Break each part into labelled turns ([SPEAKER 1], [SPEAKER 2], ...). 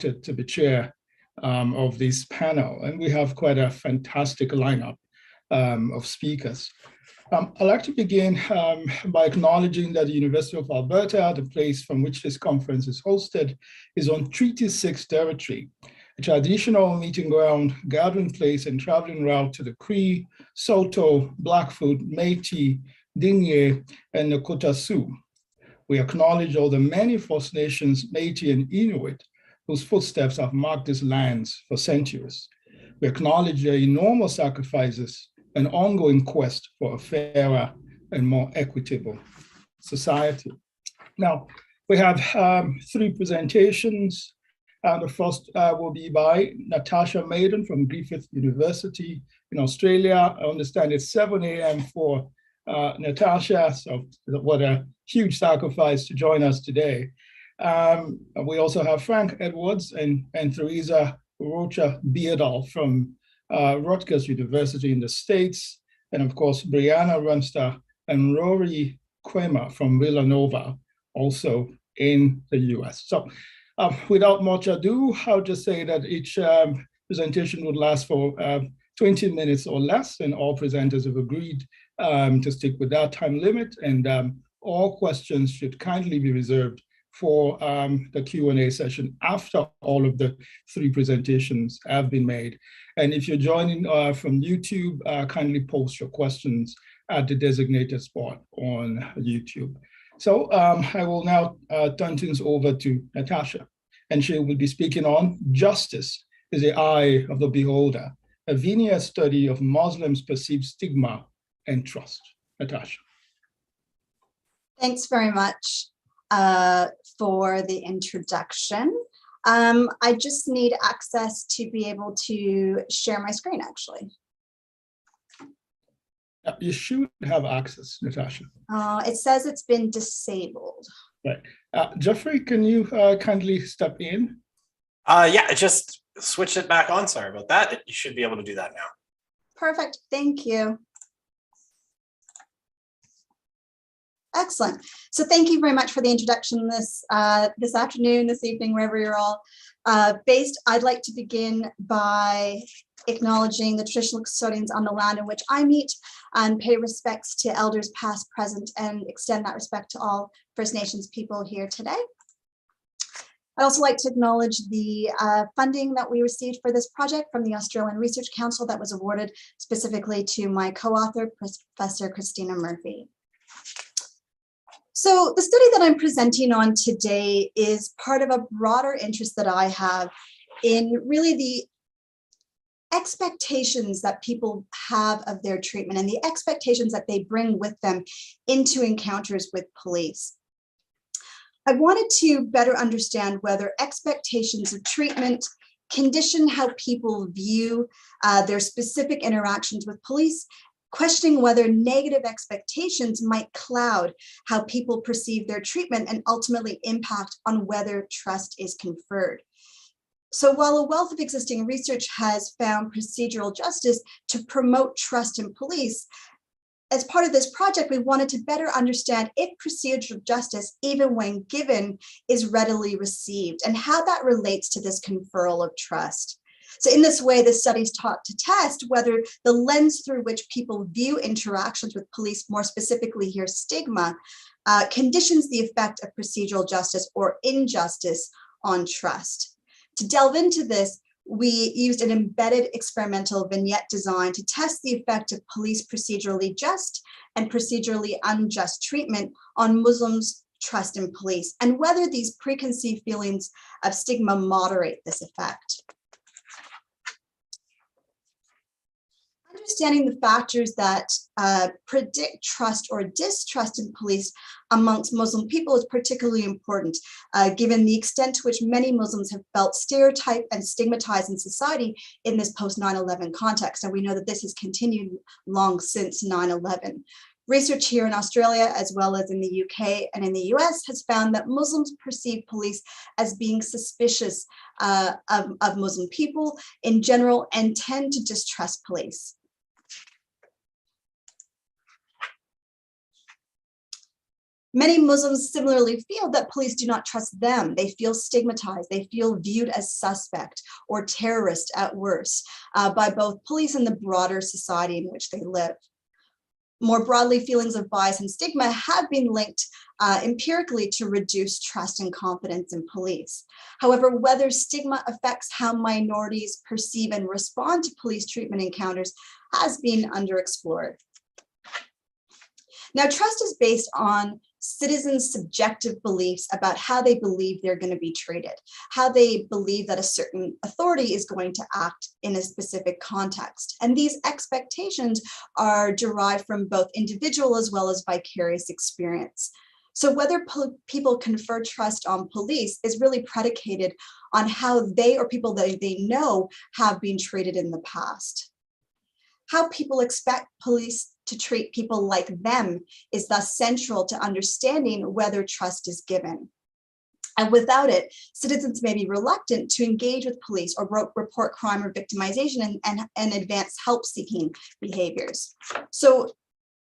[SPEAKER 1] to be chair of this panel, and we have quite a fantastic lineup of speakers. I'd like to begin by acknowledging that the University of Alberta, the place from which this conference is hosted, is on Treaty 6 territory, a traditional meeting ground, gathering place, and traveling route to the Cree, Saulteaux, Blackfoot, Métis, Digne, and Nakota Sioux. We acknowledge all the many First Nations, Métis, and Inuit whose footsteps have marked these lands for centuries. We acknowledge their enormous sacrifices and ongoing quest for a fairer and more equitable society. Now, we have 3 presentations. The first will be by Natasha Madon from Griffith University in Australia. I understand it's 7 a.m. for Natasha, so what a huge sacrifice to join us today. We also have Frank Edwards and Theresa Rocha Beardall from Rutgers University in the States, and of course, Brianna Remster and Rory Kramer from Villanova, also in the US. So without much ado, I'll just say that each presentation would last for 20 minutes or less, and all presenters have agreed to stick with that time limit, and all questions should kindly be reserved for the Q&A session after all of the 3 presentations have been made. And if you're joining from YouTube, kindly post your questions at the designated spot on YouTube. So I will now turn things over to Natasha, and she will be speaking on Justice is the Eye of the Beholder, a vignette study of Muslims' perceived stigma and trust. Natasha.
[SPEAKER 2] Thanks very much for the introduction. I just need access to be able to share my screen, actually.
[SPEAKER 1] You should have access, Natasha.
[SPEAKER 2] It says it's been disabled.
[SPEAKER 1] Right. Jeffrey, can you kindly step in?
[SPEAKER 3] Yeah, I just switched it back on. Sorry about that. You should be able to do that now.
[SPEAKER 2] Perfect. Thank you. Excellent. So thank you very much for the introduction this afternoon, this evening, wherever you're all based. I'd like to begin by acknowledging the traditional custodians on the land in which I meet and pay respects to elders past, present, and extend that respect to all First Nations people here today. I'd also like to acknowledge the funding that we received for this project from the Australian Research Council that was awarded specifically to my co-author, Professor Christina Murphy. So the study that I'm presenting on today is part of a broader interest that I have in really the expectations that people have of their treatment and the expectations that they bring with them into encounters with police. I wanted to better understand whether expectations of treatment condition how people view their specific interactions with police, questioning whether negative expectations might cloud how people perceive their treatment and ultimately impact on whether trust is conferred. So while a wealth of existing research has found procedural justice to promote trust in police, as part of this project, we wanted to better understand if procedural justice, even when given, is readily received and how that relates to this conferral of trust. So in this way, the studies taught to test whether the lens through which people view interactions with police, more specifically here stigma, conditions the effect of procedural justice or injustice on trust. To delve into this, we used an embedded experimental vignette design to test the effect of police procedurally just and procedurally unjust treatment on Muslims' trust in police and whether these preconceived feelings of stigma moderate this effect. Understanding the factors that predict trust or distrust in police amongst Muslim people is particularly important, given the extent to which many Muslims have felt stereotyped and stigmatized in society in this post-9/11 context. And we know that this has continued long since 9/11. Research here in Australia, as well as in the UK and in the US, has found that Muslims perceive police as being suspicious of Muslim people in general and tend to distrust police. Many Muslims similarly feel that police do not trust them. They feel stigmatized. They feel viewed as suspect or terrorist at worst by both police and the broader society in which they live. More broadly, feelings of bias and stigma have been linked empirically to reduced trust and confidence in police. However, whether stigma affects how minorities perceive and respond to police treatment encounters has been underexplored. Now, trust is based on citizens' subjective beliefs about how they believe they're going to be treated, how they believe that a certain authority is going to act in a specific context. And these expectations are derived from both individual as well as vicarious experience. So whether people confer trust on police is really predicated on how they or people that they know have been treated in the past. How people expect police to treat people like them is thus central to understanding whether trust is given. And without it, citizens may be reluctant to engage with police or report crime or victimization and advance help-seeking behaviors. So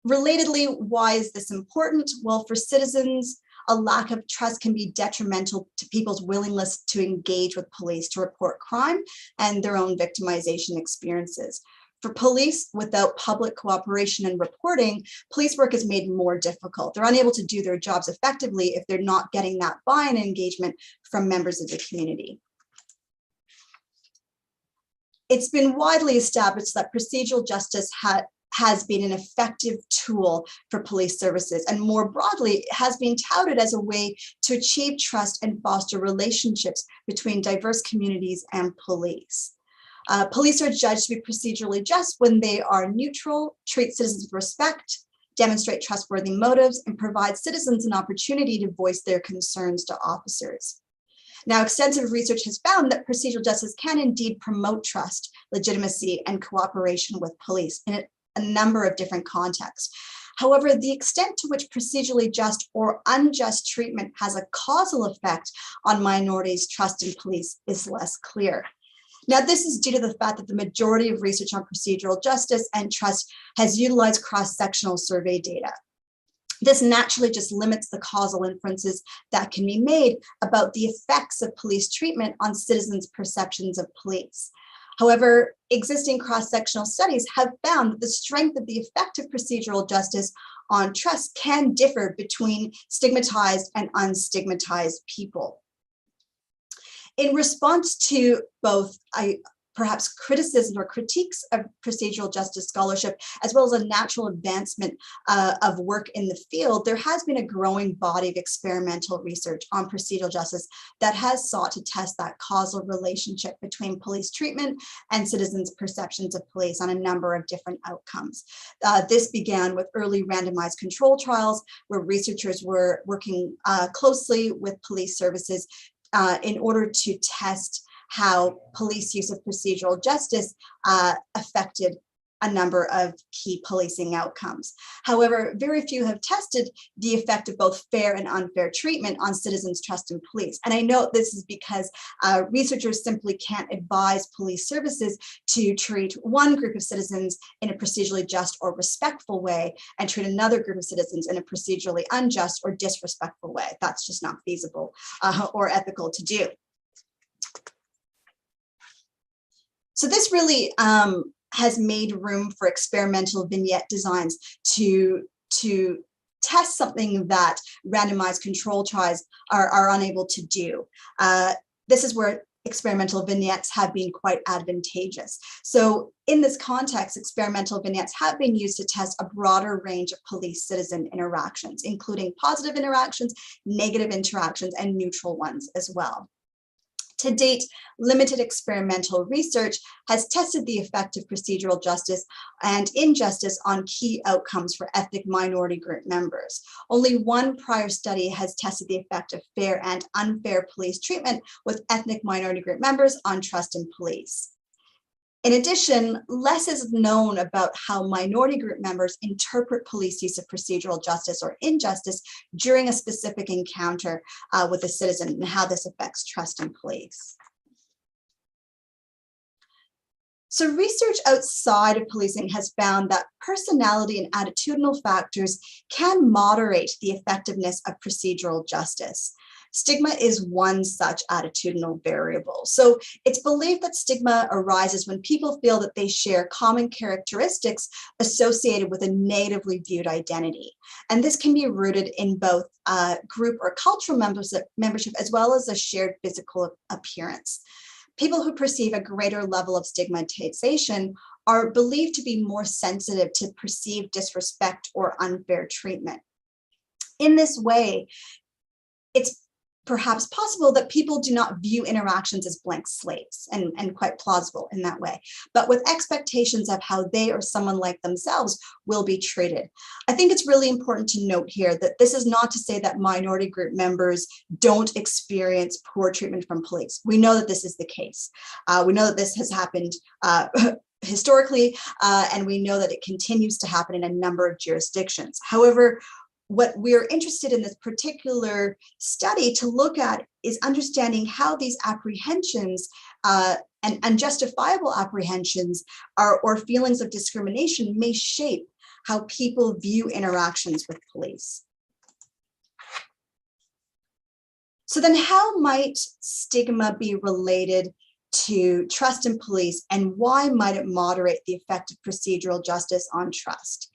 [SPEAKER 2] relatedly, why is this important? Well, for citizens, a lack of trust can be detrimental to people's willingness to engage with police, to report crime and their own victimization experiences. For police, without public cooperation and reporting, police work is made more difficult. They're unable to do their jobs effectively if they're not getting that buy-in engagement from members of the community. It's been widely established that procedural justice has been an effective tool for police services, and more broadly, it has been touted as a way to achieve trust and foster relationships between diverse communities and police. Police are judged to be procedurally just when they are neutral, treat citizens with respect, demonstrate trustworthy motives, and provide citizens an opportunity to voice their concerns to officers. Now, extensive research has found that procedural justice can indeed promote trust, legitimacy, and cooperation with police in a number of different contexts. However, the extent to which procedurally just or unjust treatment has a causal effect on minorities' trust in police is less clear. Now, this is due to the fact that the majority of research on procedural justice and trust has utilized cross-sectional survey data. This naturally just limits the causal inferences that can be made about the effects of police treatment on citizens' perceptions of police. However, existing cross-sectional studies have found that the strength of the effect of procedural justice on trust can differ between stigmatized and unstigmatized people. In response to both perhaps criticism or critiques of procedural justice scholarship, as well as a natural advancement of work in the field, there has been a growing body of experimental research on procedural justice that has sought to test that causal relationship between police treatment and citizens' perceptions of police on a number of different outcomes. This began with early randomized control trials where researchers were working closely with police services in order to test how police use of procedural justice affected a number of key policing outcomes. However, very few have tested the effect of both fair and unfair treatment on citizens' trust in police. And I note this is because researchers simply can't advise police services to treat one group of citizens in a procedurally just or respectful way and treat another group of citizens in a procedurally unjust or disrespectful way. That's just not feasible or ethical to do. So this really has made room for experimental vignette designs to test something that randomized control trials are unable to do. This is where experimental vignettes have been quite advantageous. So in this context, experimental vignettes have been used to test a broader range of police-citizen interactions, including positive interactions, negative interactions, and neutral ones as well. To date, limited experimental research has tested the effect of procedural justice and injustice on key outcomes for ethnic minority group members. Only one prior study has tested the effect of fair and unfair police treatment with ethnic minority group members on trust in police. In addition, less is known about how minority group members interpret police use of procedural justice or injustice during a specific encounter with a citizen and how this affects trust in police. So research outside of policing has found that personality and attitudinal factors can moderate the effectiveness of procedural justice. Stigma is one such attitudinal variable. So it's believed that stigma arises when people feel that they share common characteristics associated with a negatively viewed identity. And this can be rooted in both group or cultural membership as well as a shared physical appearance. People who perceive a greater level of stigmatization are believed to be more sensitive to perceived disrespect or unfair treatment. In this way, it's perhaps possible that people do not view interactions as blank slates, and quite plausible in that way, but with expectations of how they or someone like themselves will be treated. I think it's really important to note here that this is not to say that minority group members don't experience poor treatment from police. We know that this is the case. We know that this has happened historically, and we know that it continues to happen in a number of jurisdictions. However, what we're interested in this particular study to look at is understanding how these apprehensions and unjustifiable apprehensions or feelings of discrimination may shape how people view interactions with police. So then how might stigma be related to trust in police, and why might it moderate the effect of procedural justice on trust?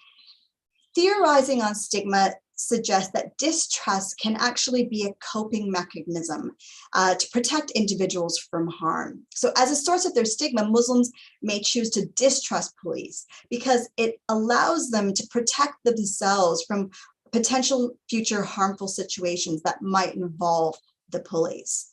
[SPEAKER 2] Theorizing on stigma suggests that distrust can actually be a coping mechanism to protect individuals from harm. So as a source of their stigma, Muslims may choose to distrust police because it allows them to protect themselves from potential future harmful situations that might involve the police.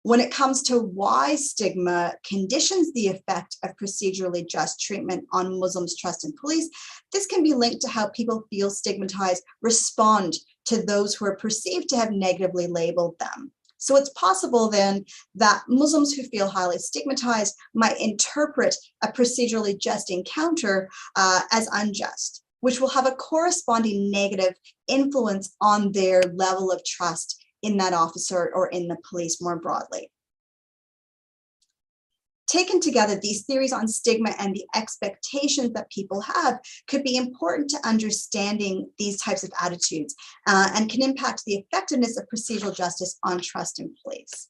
[SPEAKER 2] When it comes to why stigma conditions the effect of procedurally just treatment on Muslims' trust in police, this can be linked to how people feel stigmatized respond to those who are perceived to have negatively labeled them. So it's possible then that Muslims who feel highly stigmatized might interpret a procedurally just encounter as unjust, which will have a corresponding negative influence on their level of trust in that officer or in the police more broadly. Taken together, these theories on stigma and the expectations that people have could be important to understanding these types of attitudes and can impact the effectiveness of procedural justice on trust in police.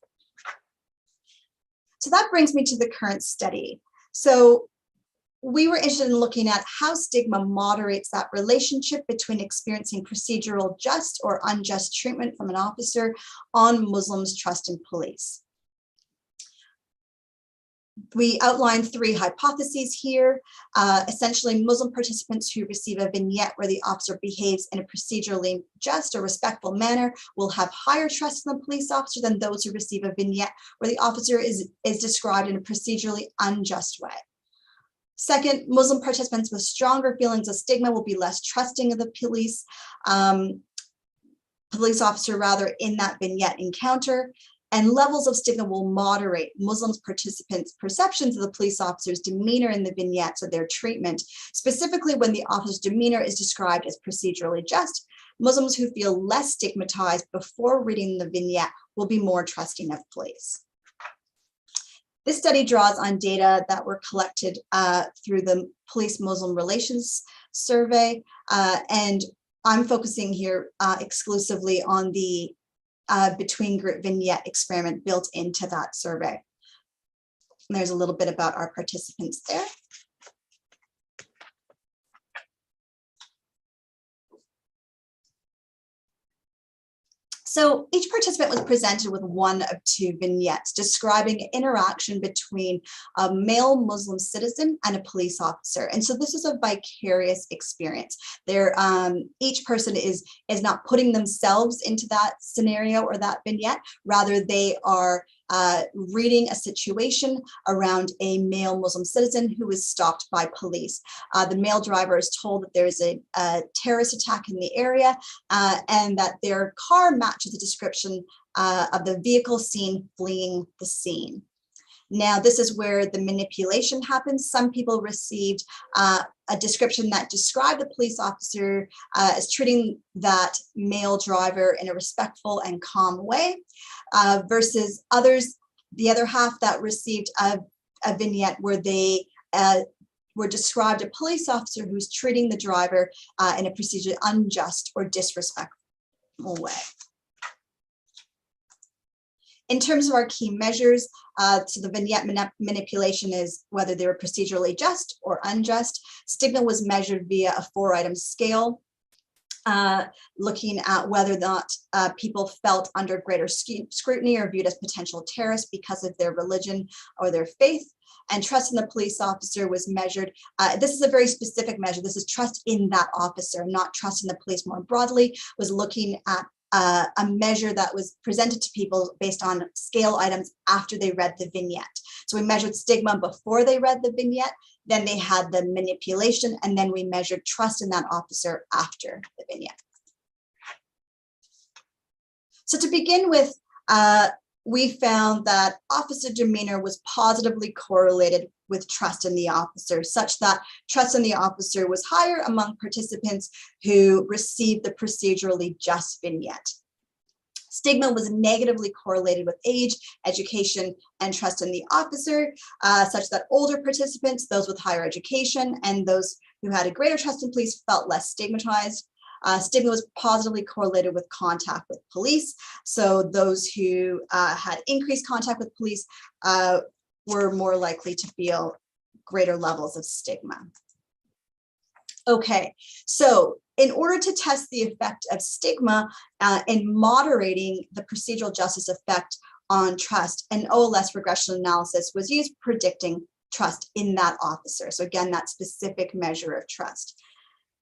[SPEAKER 2] So that brings me to the current study. So we were interested in looking at how stigma moderates that relationship between experiencing procedural just or unjust treatment from an officer on Muslims' trust in police. We outlined 3 hypotheses here. Essentially, Muslim participants who receive a vignette where the officer behaves in a procedurally just or respectful manner will have higher trust in the police officer than those who receive a vignette where the officer is described in a procedurally unjust way. Second, Muslim participants with stronger feelings of stigma will be less trusting of the police officer in that vignette encounter, and levels of stigma will moderate Muslim participants' perceptions of the police officer's demeanor in the vignettes or their treatment. Specifically, when the officer's demeanor is described as procedurally just, Muslims who feel less stigmatized before reading the vignette will be more trusting of police. This study draws on data that were collected through the Police Muslim Relations Survey, and I'm focusing here exclusively on the between group vignette experiment built into that survey. And there's a little bit about our participants there. So each participant was presented with one of 2 vignettes describing an interaction between a male Muslim citizen and a police officer. And so this is a vicarious experience. Each person is not putting themselves into that scenario or that vignette, rather they are reading a situation around a male Muslim citizen who is stopped by police. The male driver is told that there is a terrorist attack in the area and that their car matches the description of the vehicle seen fleeing the scene. Now, this is where the manipulation happens. Some people received a description that described the police officer as treating that male driver in a respectful and calm way, versus others, the other half that received a a vignette where they were described a police officer who's treating the driver in a procedurally unjust or disrespectful way. In terms of our key measures, so the vignette manipulation is whether they were procedurally just or unjust. Stigma was measured via a 4-item scale, looking at whether or not people felt under greater scrutiny or viewed as potential terrorists because of their religion or their faith. And trust in the police officer was measured. This is a very specific measure. This is trust in that officer, not trust in the police more broadly, was looking at a measure that was presented to people based on scale items after they read the vignette. So we measured stigma before they read the vignette, then they had the manipulation, and then we measured trust in that officer after the vignette. So to begin with, we found that officer demeanor was positively correlated with trust in the officer, such that trust in the officer was higher among participants who received the procedurally just vignette. Stigma was negatively correlated with age, education, and trust in the officer, such that older participants, those with higher education, and those who had a greater trust in police felt less stigmatized. Stigma was positively correlated with contact with police. So those who had increased contact with police were more likely to feel greater levels of stigma. Okay, so in order to test the effect of stigma in moderating the procedural justice effect on trust, an OLS regression analysis was used predicting trust in that officer. So again, that specific measure of trust.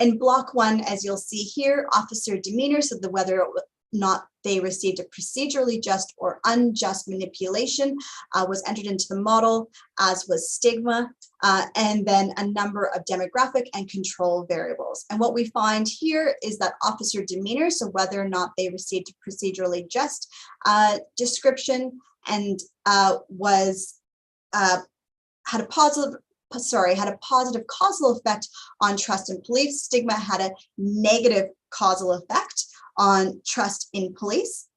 [SPEAKER 2] In block 1, as you'll see here, officer demeanor, so whether or not they received a procedurally just or unjust manipulation was entered into the model, as was stigma, and then a number of demographic and control variables. And what we find here is that officer demeanor, so whether or not they received a procedurally just description and had a positive causal effect on trust in police. Stigma had a negative causal effect on trust in police.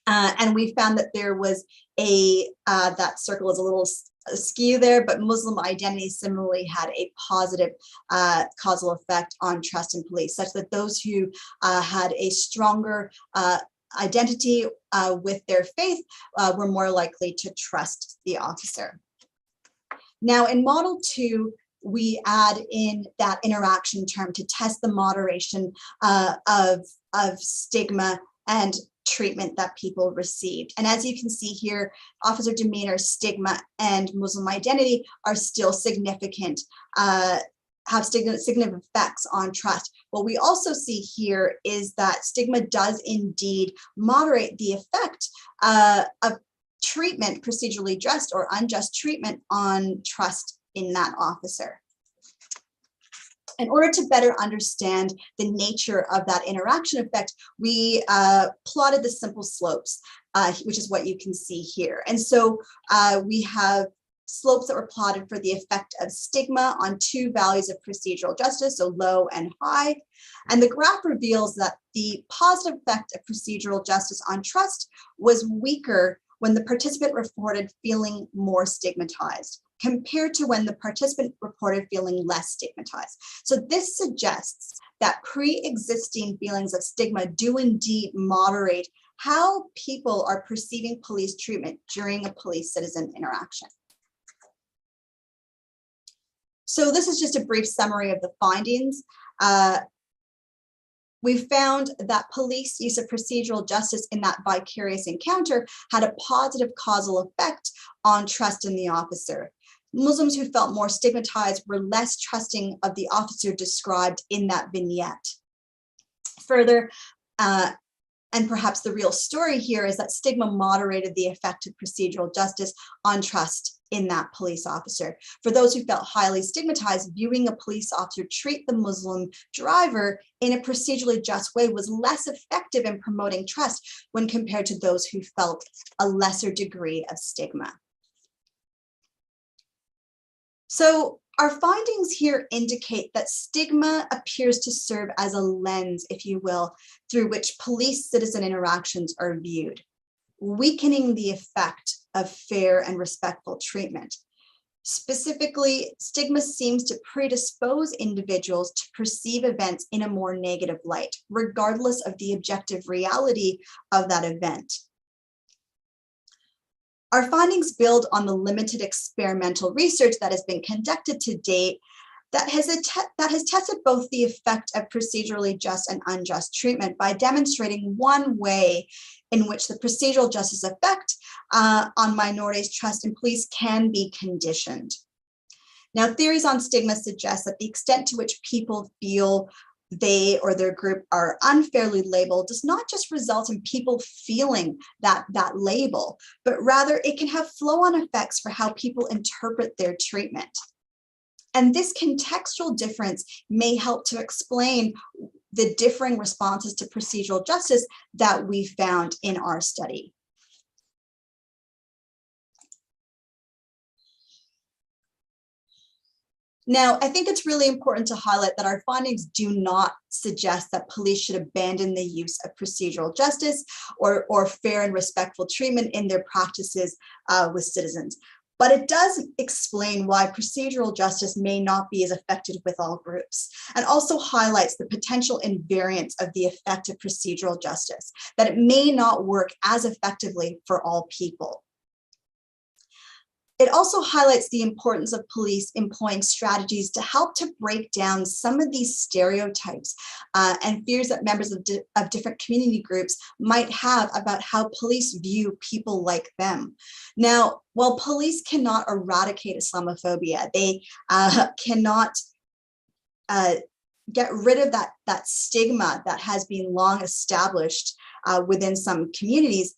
[SPEAKER 2] And we found that there was that circle is a little askew there, but Muslim identity similarly had a positive causal effect on trust in police, such that those who had a stronger identity with their faith were more likely to trust the officer. Now in model 2, we add in that interaction term to test the moderation of stigma and treatment that people received. And as you can see here, officer demeanor, stigma, and Muslim identity are still significant, have significant effects on trust. What we also see here is that stigma does indeed moderate the effect of treatment, procedurally just or unjust treatment, on trust in that officer. In order to better understand the nature of that interaction effect, we plotted the simple slopes, which is what you can see here. And so we have slopes that were plotted for the effect of stigma on 2 values of procedural justice, so low and high. And the graph reveals that the positive effect of procedural justice on trust was weaker when the participant reported feeling more stigmatized, compared to when the participant reported feeling less stigmatized. So this suggests that pre-existing feelings of stigma do indeed moderate how people are perceiving police treatment during a police-citizen interaction. So this is just a brief summary of the findings. We found that police use of procedural justice in that vicarious encounter had a positive causal effect on trust in the officer. Muslims who felt more stigmatized were less trusting of the officer described in that vignette. Further, and perhaps the real story here, is that stigma moderated the effect of procedural justice on trust in that police officer. For those who felt highly stigmatized, viewing a police officer treat the Muslim driver in a procedurally just way was less effective in promoting trust when compared to those who felt a lesser degree of stigma. So our findings here indicate that stigma appears to serve as a lens, if you will, through which police-citizen interactions are viewed, weakening the effect of fair and respectful treatment. Specifically, stigma seems to predispose individuals to perceive events in a more negative light, regardless of the objective reality of that event. Our findings build on the limited experimental research that has been conducted to date that has tested both the effect of procedurally just and unjust treatment by demonstrating one way in which the procedural justice effect on minorities' trust in police can be conditioned. Now, theories on stigma suggest that the extent to which people feel they or their group are unfairly labeled does not just result in people feeling that label, but rather it can have flow-on effects for how people interpret their treatment. And this contextual difference may help to explain the differing responses to procedural justice that we found in our study. Now, I think it's really important to highlight that our findings do not suggest that police should abandon the use of procedural justice or fair and respectful treatment in their practices with citizens. But it does explain why procedural justice may not be as effective with all groups, and also highlights the potential invariance of the effect of procedural justice, that it may not work as effectively for all people. It also highlights the importance of police employing strategies to help to break down some of these stereotypes and fears that members of different community groups might have about how police view people like them. Now, while police cannot eradicate Islamophobia, they cannot get rid of that stigma that has been long established within some communities.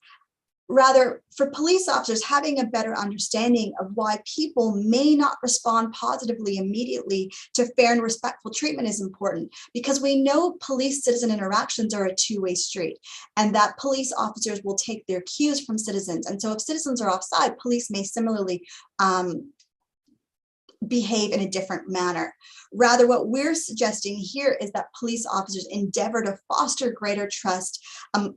[SPEAKER 2] Rather, for police officers, having a better understanding of why people may not respond positively immediately to fair and respectful treatment is important, because we know police-citizen interactions are a two-way street, and that police officers will take their cues from citizens. And so if citizens are offside, police may similarly behave in a different manner. Rather, what we're suggesting here is that police officers endeavor to foster greater trust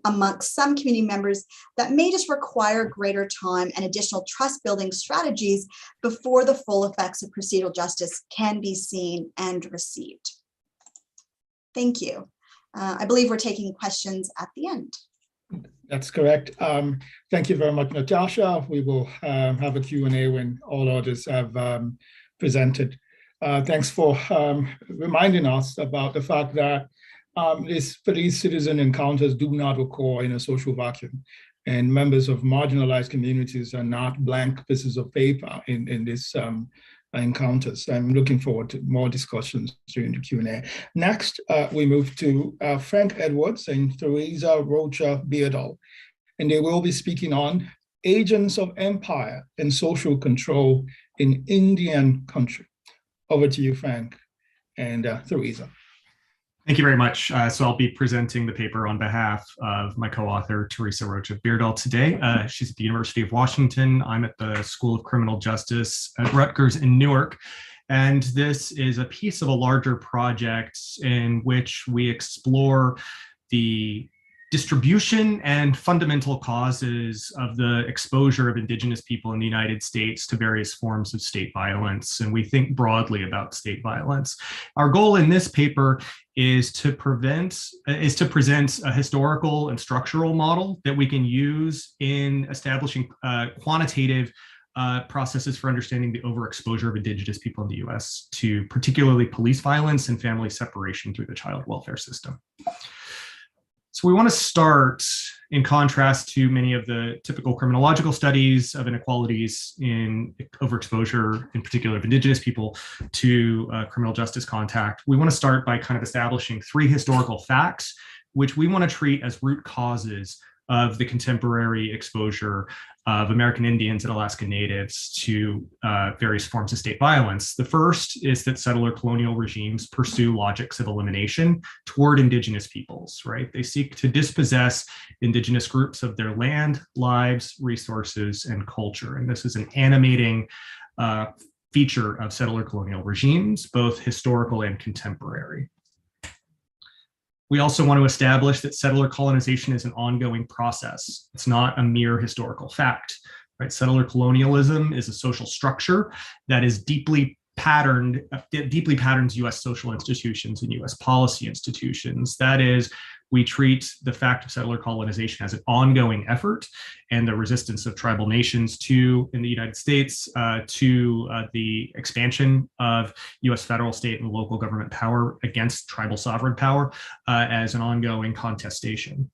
[SPEAKER 2] amongst some community members that may just require greater time and additional trust-building strategies before the full effects of procedural justice can be seen and received. Thank you. I believe we're taking questions at the end.
[SPEAKER 1] That's correct. Thank you very much, Natasha. We will have a Q&A when all others have presented. Thanks for reminding us about the fact that these police-citizen encounters do not occur in a social vacuum, and members of marginalized communities are not blank pieces of paper in these encounters. I'm looking forward to more discussions during the Q&A. Next, we move to Frank Edwards and Theresa Rocha Beardall, and they will be speaking on agents of empire and social control in Indian country. Over to you, Frank and Theresa.
[SPEAKER 4] Thank you very much. So I'll be presenting the paper on behalf of my co-author, Theresa Rocha Beardall, today. She's at the University of Washington. I'm at the School of Criminal Justice at Rutgers in Newark. And this is a piece of a larger project in which we explore the distribution and fundamental causes of the exposure of Indigenous people in the United States to various forms of state violence. And we think broadly about state violence. Our goal in this paper is to present a historical and structural model that we can use in establishing quantitative processes for understanding the overexposure of Indigenous people in the US to particularly police violence and family separation through the child welfare system. So we want to start, in contrast to many of the typical criminological studies of inequalities in overexposure, in particular of Indigenous people, to criminal justice contact. We want to start by kind of establishing three historical facts, which we want to treat as root causes of the contemporary exposure of American Indians and Alaska Natives to various forms of state violence. The first is that settler colonial regimes pursue logics of elimination toward Indigenous peoples, right? They seek to dispossess Indigenous groups of their land, lives, resources, and culture. And this is an animating feature of settler colonial regimes, both historical and contemporary. We also want to establish that settler colonization is an ongoing process. It's not a mere historical fact. right? Settler colonialism is a social structure that is deeply patterns US social institutions and US policy institutions. That is, we treat the fact of settler colonization as an ongoing effort, and the resistance of tribal nations in the United States to the expansion of US federal, state, and local government power against tribal sovereign power as an ongoing contestation.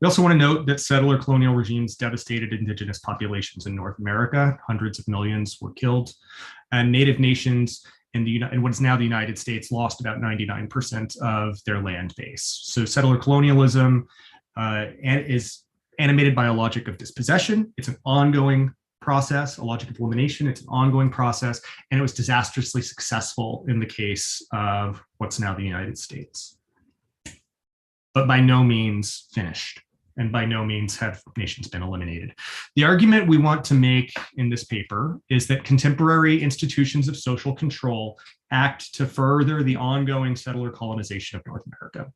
[SPEAKER 4] We also want to note that settler colonial regimes devastated indigenous populations in North America. Hundreds of millions were killed, and Native nations in what is now the United States lost about 99% of their land base. So settler colonialism is animated by a logic of dispossession. It's an ongoing process, a logic of elimination. It's an ongoing process, and it was disastrously successful in the case of what's now the United States, but by no means finished. And by no means have nations been eliminated. The argument we want to make in this paper is that contemporary institutions of social control act to further the ongoing settler colonization of North America.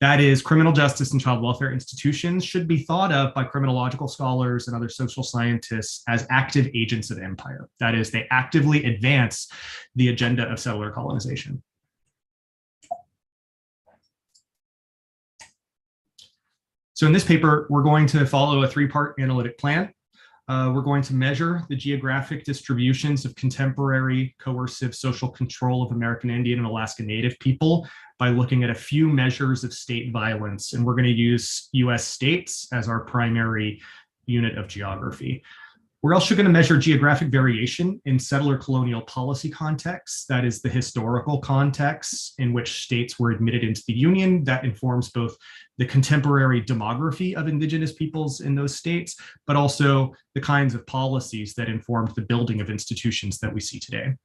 [SPEAKER 4] That is, criminal justice and child welfare institutions should be thought of by criminological scholars and other social scientists as active agents of empire. That is, they actively advance the agenda of settler colonization. So in this paper, we're going to follow a three-part analytic plan. We're going to measure the geographic distributions of contemporary coercive social control of American Indian and Alaska Native people by looking at a few measures of state violence. And we're going to use US states as our primary unit of geography. We're also going to measure geographic variation in settler colonial policy contexts. That is the historical context in which states were admitted into the Union. That informs both the contemporary demography of indigenous peoples in those states, but also the kinds of policies that informed the building of institutions that we see today. And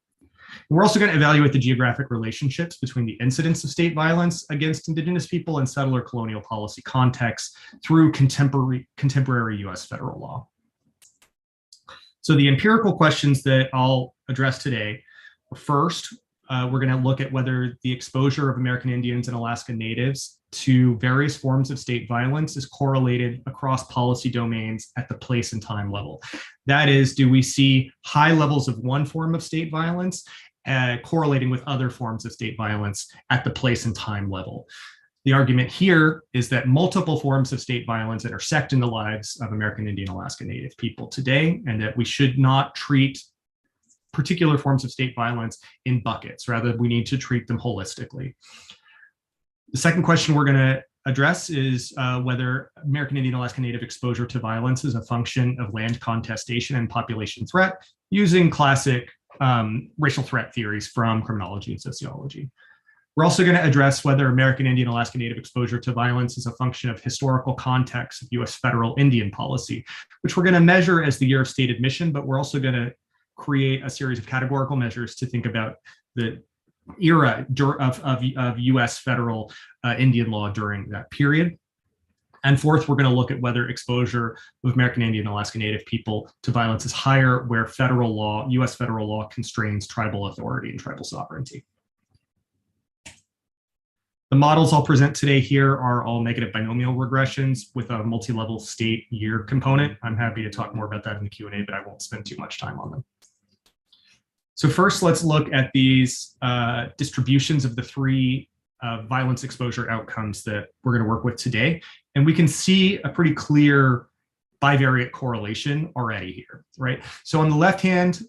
[SPEAKER 4] we're also going to evaluate the geographic relationships between the incidence of state violence against indigenous people and settler colonial policy contexts through contemporary US federal law. So the empirical questions that I'll address today are, first, we're going to look at whether the exposure of American Indians and Alaska Natives to various forms of state violence is correlated across policy domains at the place and time level. That is, do we see high levels of one form of state violence correlating with other forms of state violence at the place and time level? The argument here is that multiple forms of state violence intersect in the lives of American Indian Alaska Native people today, and that we should not treat particular forms of state violence in buckets. Rather, we need to treat them holistically. The second question we're going to address is whether American Indian Alaska Native exposure to violence is a function of land contestation and population threat, using classic racial threat theories from criminology and sociology. We're also going to address whether American Indian Alaska Native exposure to violence is a function of historical context of US federal Indian policy, which we're going to measure as the year of state admission, but we're also going to create a series of categorical measures to think about the era of US federal Indian law during that period. And fourth, we're going to look at whether exposure of American Indian and Alaska Native people to violence is higher where federal law, US federal law, constrains tribal authority and tribal sovereignty. The models I'll present today here are all negative binomial regressions with a multi-level state year component. I'm happy to talk more about that in the Q&A, but I won't spend too much time on them. So first, let's look at these distributions of the three violence exposure outcomes that we're going to work with today. And we can see a pretty clear bivariate correlation already here, right? So on the left-hand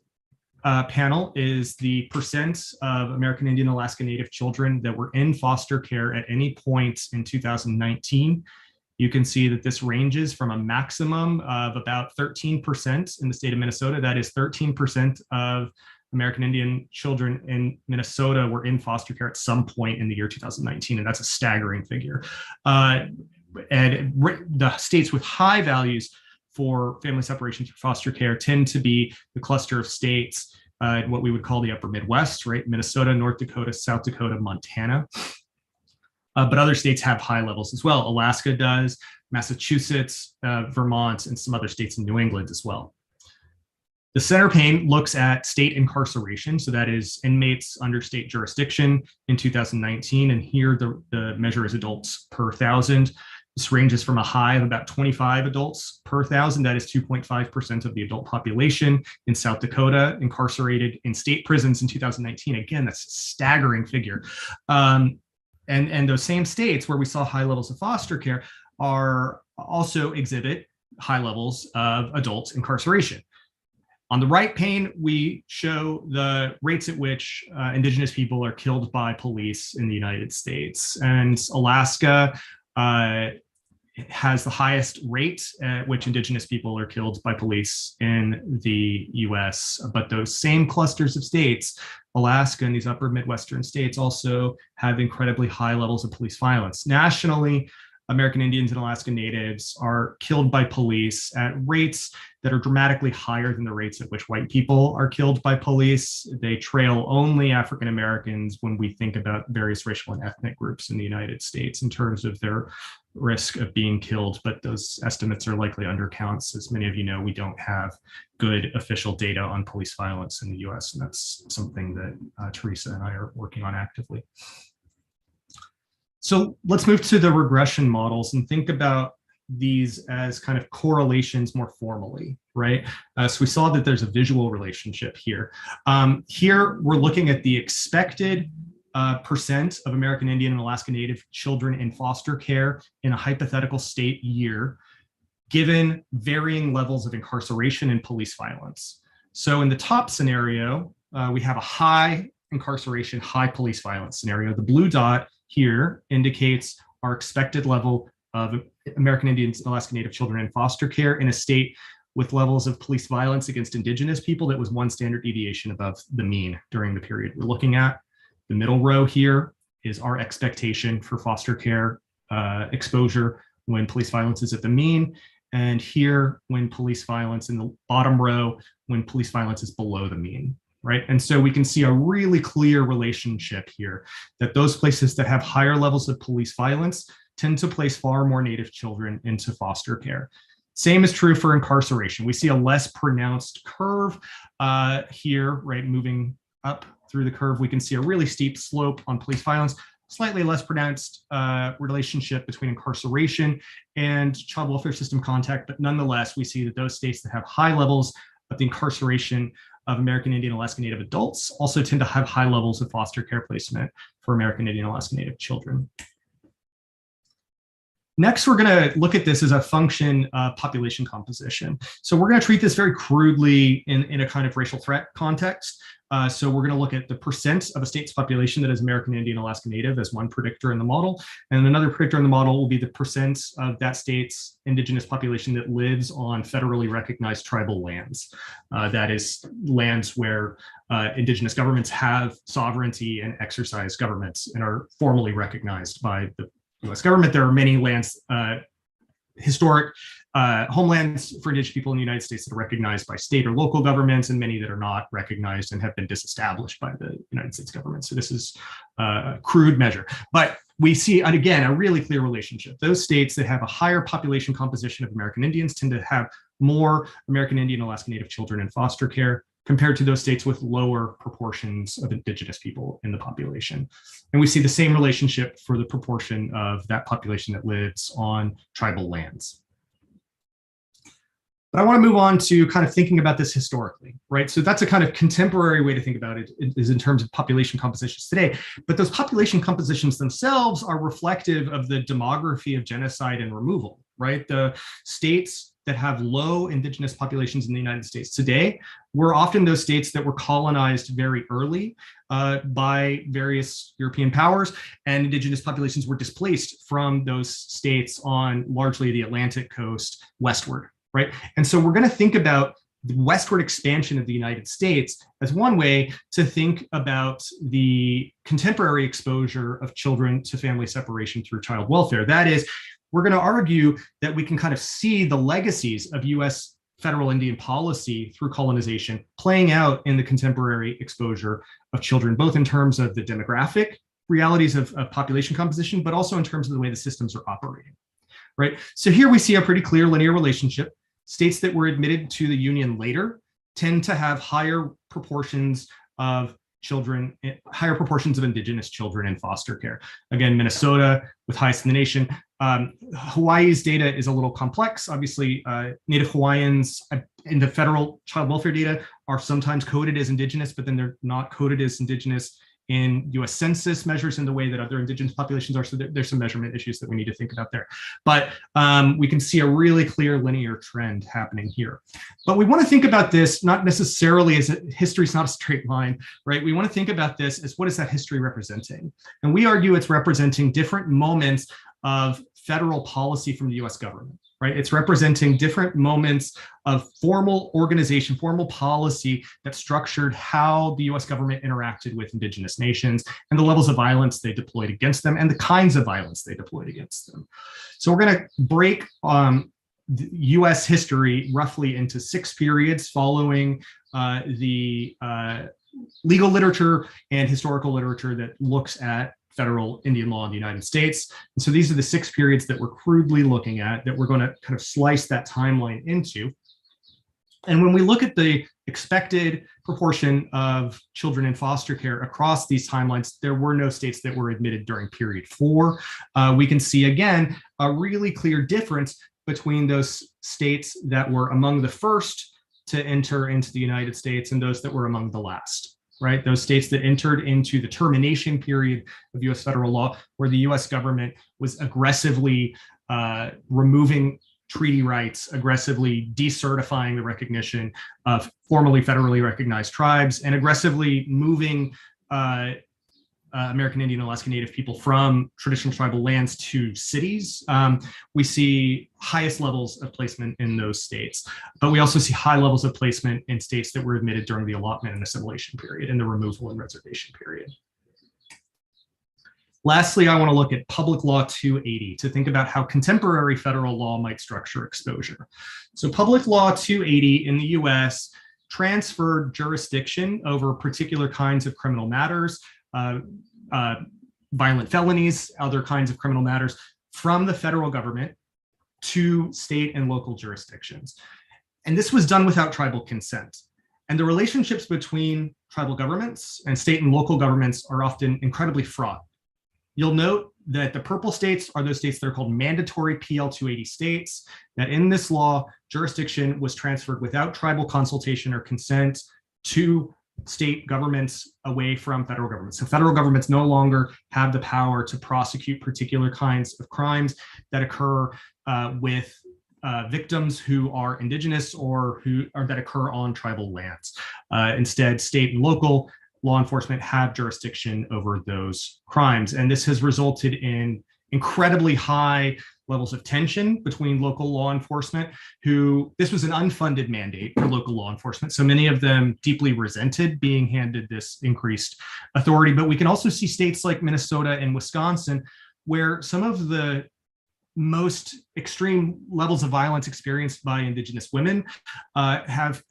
[SPEAKER 4] panel is the percent of American Indian Alaska Native children that were in foster care at any point in 2019. You can see that this ranges from a maximum of about 13% in the state of Minnesota. That is 13% of American Indian children in Minnesota were in foster care at some point in the year 2019, and that's a staggering figure. And the states with high values for family separation through foster care tend to be the cluster of states, what we would call the upper Midwest, right? Minnesota, North Dakota, South Dakota, Montana. But other states have high levels as well. Alaska does, Massachusetts, Vermont, and some other states in New England as well. The center pane looks at state incarceration. So that is inmates under state jurisdiction in 2019. And here the measure is adults per 1,000. This ranges from a high of about 25 adults per 1,000, that is 2.5% of the adult population in South Dakota incarcerated in state prisons in 2019. Again, that's a staggering figure. And those same states where we saw high levels of foster care are also exhibit high levels of adult incarceration. On the right pane, we show the rates at which Indigenous people are killed by police in the United States. And Alaska has the highest rate at which Indigenous people are killed by police in the US. But those same clusters of states, Alaska and these upper Midwestern states, also have incredibly high levels of police violence. Nationally, American Indians and Alaska Natives are killed by police at rates that are dramatically higher than the rates at which white people are killed by police. They trail only African Americans when we think about various racial and ethnic groups in the United States in terms of their risk of being killed, but those estimates are likely undercounts. As many of you know, we don't have good official data on police violence in the US, and that's something that Theresa and I are working on actively. So let's move to the regression models and think about these as kind of correlations more formally, right? So we saw that there's a visual relationship here. Here we're looking at the expected percent of American Indian and Alaska Native children in foster care in a hypothetical state year, given varying levels of incarceration and police violence. So in the top scenario, we have a high incarceration, high police violence scenario. The blue dot here indicates our expected level of American Indians and Alaska Native children in foster care in a state with levels of police violence against Indigenous people that was one standard deviation above the mean during the period we're looking at. The middle row here is our expectation for foster care exposure when police violence is at the mean. And here, when police violence in the bottom row, when police violence is below the mean. Right. And so we can see a really clear relationship here that those places that have higher levels of police violence tend to place far more Native children into foster care. Same is true for incarceration. We see a less pronounced curve here, right? Moving up through the curve, we can see a really steep slope on police violence, slightly less pronounced relationship between incarceration and child welfare system contact. But nonetheless, we see that those states that have high levels of the incarceration of American Indian and Alaska Native adults also tend to have high levels of foster care placement for American Indian and Alaska Native children. Next, we're going to look at this as a function of population composition. So we're going to treat this very crudely in a kind of racial threat context. So we're going to look at the percent of a state's population that is American Indian and Alaska Native as one predictor in the model. And another predictor in the model will be the percent of that state's Indigenous population that lives on federally recognized tribal lands. That is lands where Indigenous governments have sovereignty and exercise governments and are formally recognized by the US government. There are many lands, historic homelands for Indigenous people in the United States that are recognized by state or local governments, and many that are not recognized and have been disestablished by the United States government. So this is a crude measure, but we see, and again, a really clear relationship. Those states that have a higher population composition of American Indians tend to have more American Indian and Alaska Native children in foster care compared to those states with lower proportions of Indigenous people in the population. And we see the same relationship for the proportion of that population that lives on tribal lands. But I want to move on to kind of thinking about this historically, right? So that's a kind of contemporary way to think about it, is in terms of population compositions today. But those population compositions themselves are reflective of the demography of genocide and removal, right? The states that have low Indigenous populations in the United States today were often those states that were colonized very early by various European powers, and Indigenous populations were displaced from those states on largely the Atlantic coast westward, right? And so we're going to think about the westward expansion of the United States as one way to think about the contemporary exposure of children to family separation through child welfare. That is, we're going to argue that we can kind of see the legacies of US federal Indian policy through colonization playing out in the contemporary exposure of children, both in terms of the demographic realities of population composition, but also in terms of the way the systems are operating, right? So here we see a pretty clear linear relationship. States that were admitted to the Union later tend to have higher proportions of children, higher proportions of Indigenous children in foster care. Again, Minnesota with highest in the nation. Hawaii's data is a little complex. Obviously, Native Hawaiians in the federal child welfare data are sometimes coded as Indigenous, but then they're not coded as Indigenous in US Census measures in the way that other Indigenous populations are. So there's some measurement issues that we need to think about there. But we can see a really clear linear trend happening here. But we want to think about this not necessarily as history is not a straight line, right? We want to think about this as what is that history representing? And we argue it's representing different moments of federal policy from the US government, right? It's representing different moments of formal organization, formal policy that structured how the US government interacted with Indigenous nations and the levels of violence they deployed against them and the kinds of violence they deployed against them. So we're going to break US history roughly into 6 periods following the legal literature and historical literature that looks at federal Indian law in the United States. And so these are the 6 periods that we're crudely looking at that we're going to kind of slice that timeline into. And when we look at the expected proportion of children in foster care across these timelines, there were no states that were admitted during period 4. We can see again a really clear difference between those states that were among the first to enter into the United States and those that were among the last. Right, those states that entered into the termination period of US federal law, where the US government was aggressively removing treaty rights, aggressively decertifying the recognition of formerly federally recognized tribes, and aggressively moving American Indian and Alaska Native people from traditional tribal lands to cities. We see highest levels of placement in those states, but we also see high levels of placement in states that were admitted during the allotment and assimilation period and the removal and reservation period. Lastly, I want to look at Public Law 280 to think about how contemporary federal law might structure exposure. So Public Law 280 in the US transferred jurisdiction over particular kinds of criminal matters, violent felonies, other kinds of criminal matters from the federal government to state and local jurisdictions. And this was done without tribal consent. And the relationships between tribal governments and state and local governments are often incredibly fraught. You'll note that the purple states are those states that are called mandatory PL 280 states, that in this law, jurisdiction was transferred without tribal consultation or consent to state governments away from federal governments. So federal governments no longer have the power to prosecute particular kinds of crimes that occur with victims who are Indigenous or that occur on tribal lands. Instead, state and local law enforcement have jurisdiction over those crimes. And this has resulted in incredibly high levels of tension between local law enforcement, this was an unfunded mandate for local law enforcement. So many of them deeply resented being handed this increased authority. But we can also see states like Minnesota and Wisconsin, where some of the most extreme levels of violence experienced by Indigenous women have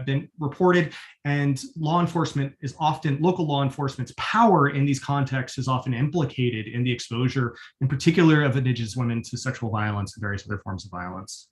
[SPEAKER 4] been reported, and local law enforcement's power in these contexts is often implicated in the exposure, in particular of Indigenous women, to sexual violence and various other forms of violence.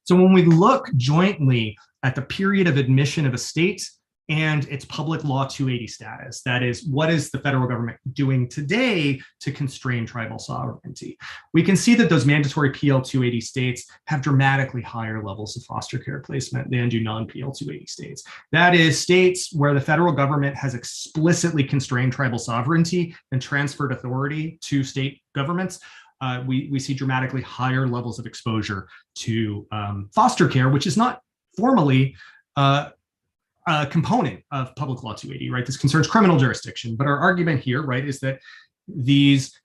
[SPEAKER 4] So when we look jointly at the period of admission of a state and its Public Law 280 status, that is, what is the federal government doing today to constrain tribal sovereignty? We can see that those mandatory PL 280 states have dramatically higher levels of foster care placement than do non-PL 280 states. That is, states where the federal government has explicitly constrained tribal sovereignty and transferred authority to state governments. We see dramatically higher levels of exposure to foster care, which is not formally a component of Public Law 280, right? This concerns criminal jurisdiction, but our argument here, right, is that these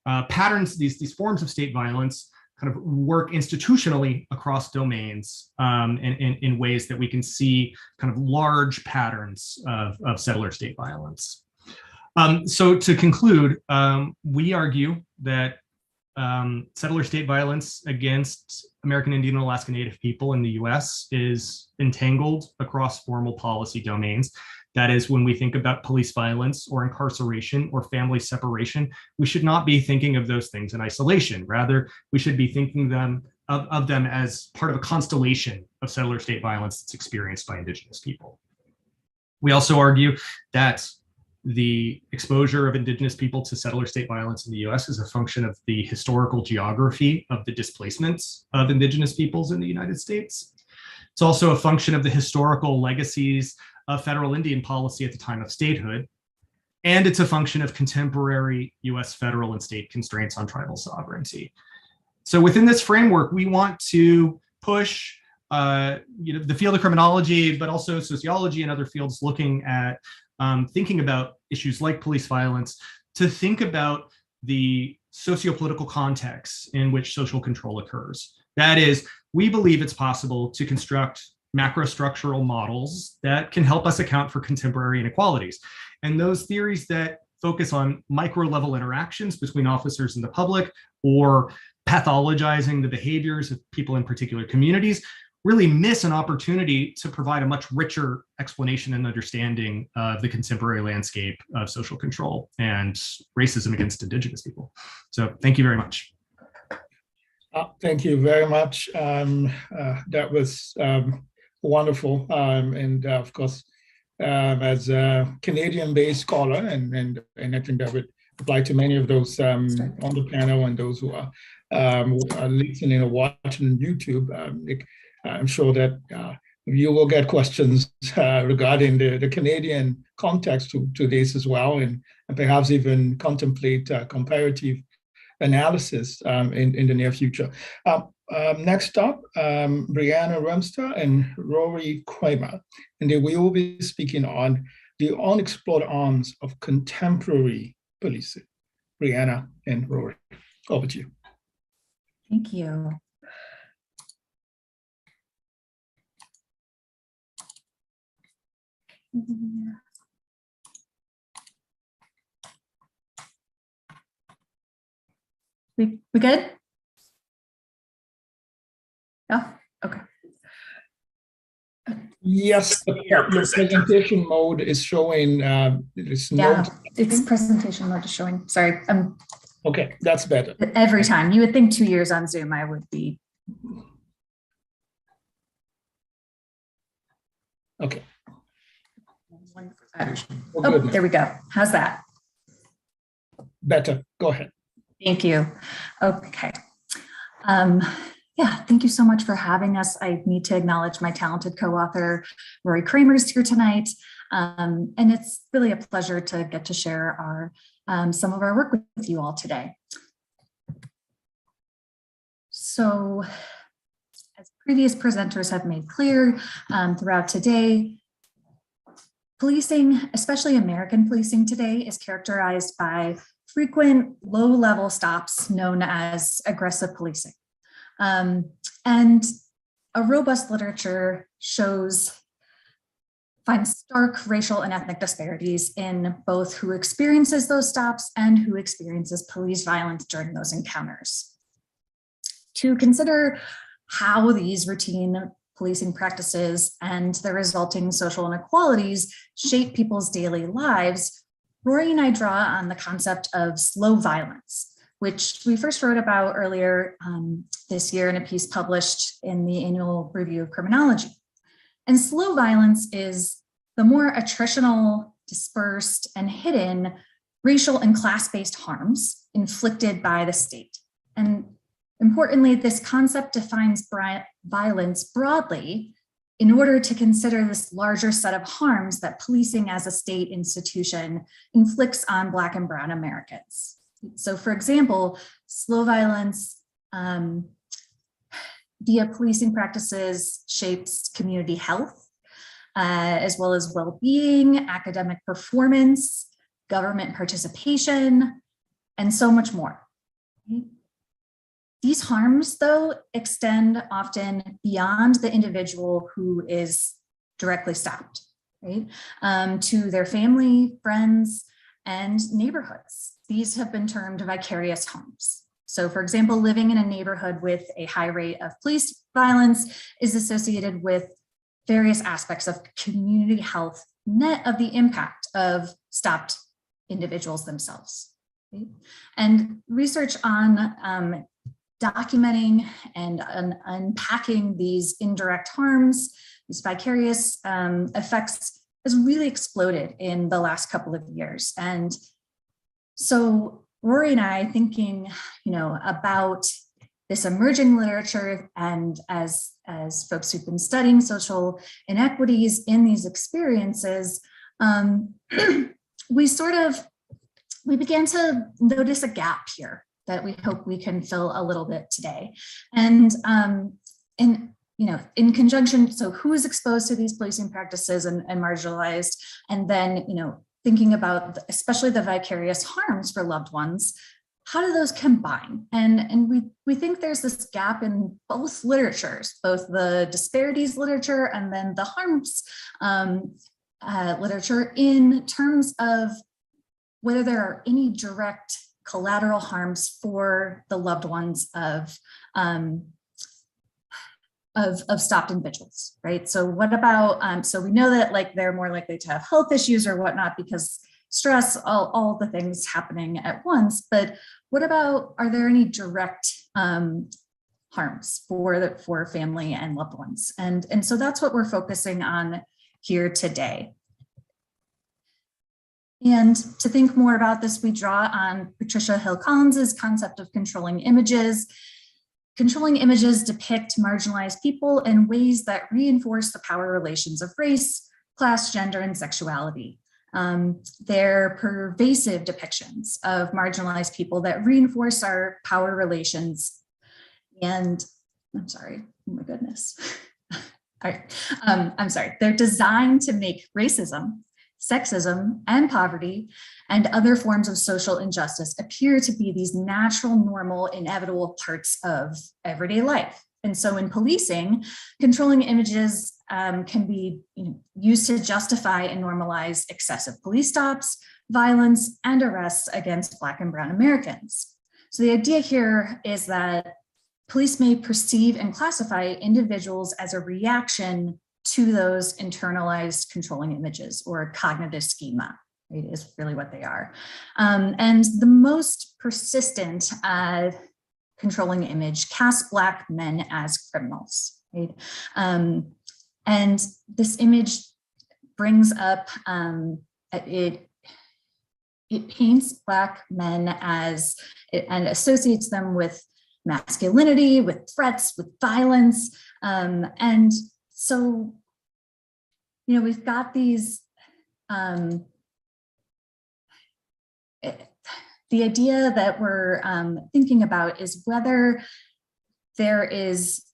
[SPEAKER 4] patterns, these forms of state violence kind of work institutionally across domains in ways that we can see kind of large patterns of settler state violence. So to conclude, we argue that settler state violence against American Indian and Alaska Native people in the US is entangled across formal policy domains. That is, when we think about police violence or incarceration or family separation, we should not be thinking of those things in isolation. Rather, we should be thinking of them as part of a constellation of settler state violence that's experienced by Indigenous people. We also argue that the exposure of Indigenous people to settler state violence in the US is a function of the historical geography of the displacements of Indigenous peoples in the United States. It's also a function of the historical legacies of federal Indian policy at the time of statehood. And it's a function of contemporary US federal and state constraints on tribal sovereignty. So within this framework, we want to push the field of criminology, but also sociology and other fields looking at thinking about issues like police violence, to think about the sociopolitical context in which social control occurs. That is, we believe it's possible to construct macrostructural models that can help us account for contemporary inequalities. And those theories that focus on micro-level interactions between officers and the public, or pathologizing the behaviors of people in particular communities, really miss an opportunity to provide a much richer explanation and understanding of the contemporary landscape of social control and racism against Indigenous people. So thank you very much.
[SPEAKER 1] Thank you very much. That was wonderful. And of course, as a Canadian-based scholar, and I think that would apply to many of those on the panel and those who are listening or watching on YouTube, I'm sure that you will get questions regarding the Canadian context to this as well, and perhaps even contemplate comparative analysis in the near future. Next up, Brianna Remster and Rory Kramer, and they will be speaking on the unexplored arms of contemporary policing. Brianna and Rory, over to you.
[SPEAKER 5] Thank you. We good? Oh, okay.
[SPEAKER 1] Yes, the presentation mode is showing. It's
[SPEAKER 5] presentation mode is showing. Sorry.
[SPEAKER 1] Okay, that's better.
[SPEAKER 5] Every time. You would think 2 years on Zoom, I would be.
[SPEAKER 1] Okay.
[SPEAKER 5] Oh, there we go. How's that?
[SPEAKER 1] Better. Go ahead.
[SPEAKER 5] Thank you. Okay. Yeah, thank you so much for having us. I need to acknowledge my talented co-author, Rory Kramer, is here tonight. And it's really a pleasure to get to share some of our work with you all today. So, as previous presenters have made clear throughout today, policing, especially American policing today, is characterized by frequent low-level stops known as aggressive policing. And a robust literature finds stark racial and ethnic disparities in both who experiences those stops and who experiences police violence during those encounters. To consider how these routine policing practices and the resulting social inequalities shape people's daily lives, Rory and I draw on the concept of slow violence, which we first wrote about earlier this year in a piece published in the Annual Review of Criminology. And slow violence is the more attritional, dispersed, and hidden racial and class-based harms inflicted by the state. And importantly, this concept defines violence broadly in order to consider this larger set of harms that policing as a state institution inflicts on Black and Brown Americans. So for example, slow violence via policing practices shapes community health, as well as well-being, academic performance, government participation, and so much more. These harms, though, extend often beyond the individual who is directly stopped, right? To their family, friends, and neighborhoods. These have been termed vicarious harms. So for example, living in a neighborhood with a high rate of police violence is associated with various aspects of community health, net of the impact of stopped individuals themselves. Right? And research on documenting and unpacking these indirect harms, these vicarious effects, has really exploded in the last couple of years. And so Rory and I, thinking, about this emerging literature, and as folks who've been studying social inequities in these experiences, we began to notice a gap here that we hope we can fill a little bit today. And in conjunction, so who is exposed to these policing practices and marginalized, and then, thinking about especially the vicarious harms for loved ones, how do those combine? And we think there's this gap in both literatures, both the disparities literature and then the harms literature, in terms of whether there are any direct collateral harms for the loved ones of stopped individuals, right? So what about, so we know that they're more likely to have health issues or whatnot because stress, all the things happening at once, but what about, are there any direct harms for family and loved ones? And so that's what we're focusing on here today. And to think more about this, we draw on Patricia Hill Collins's concept of controlling images. Controlling images depict marginalized people in ways that reinforce the power relations of race, class, gender, and sexuality. They're pervasive depictions of marginalized people that reinforce our power relations. And I'm sorry, oh my goodness. All right, I'm sorry. They're designed to make racism, sexism, and poverty, and other forms of social injustice appear to be these natural, normal, inevitable parts of everyday life. And so in policing, controlling images can be used to justify and normalize excessive police stops, violence, and arrests against Black and Brown Americans. So the idea here is that police may perceive and classify individuals as a reaction to those internalized controlling images, or cognitive schema, right, is really what they are. And the most persistent controlling image casts Black men as criminals, right? And this image brings up, it paints Black men as, and associates them with masculinity, with threats, with violence, and so, we've got these, the idea that we're thinking about is whether there is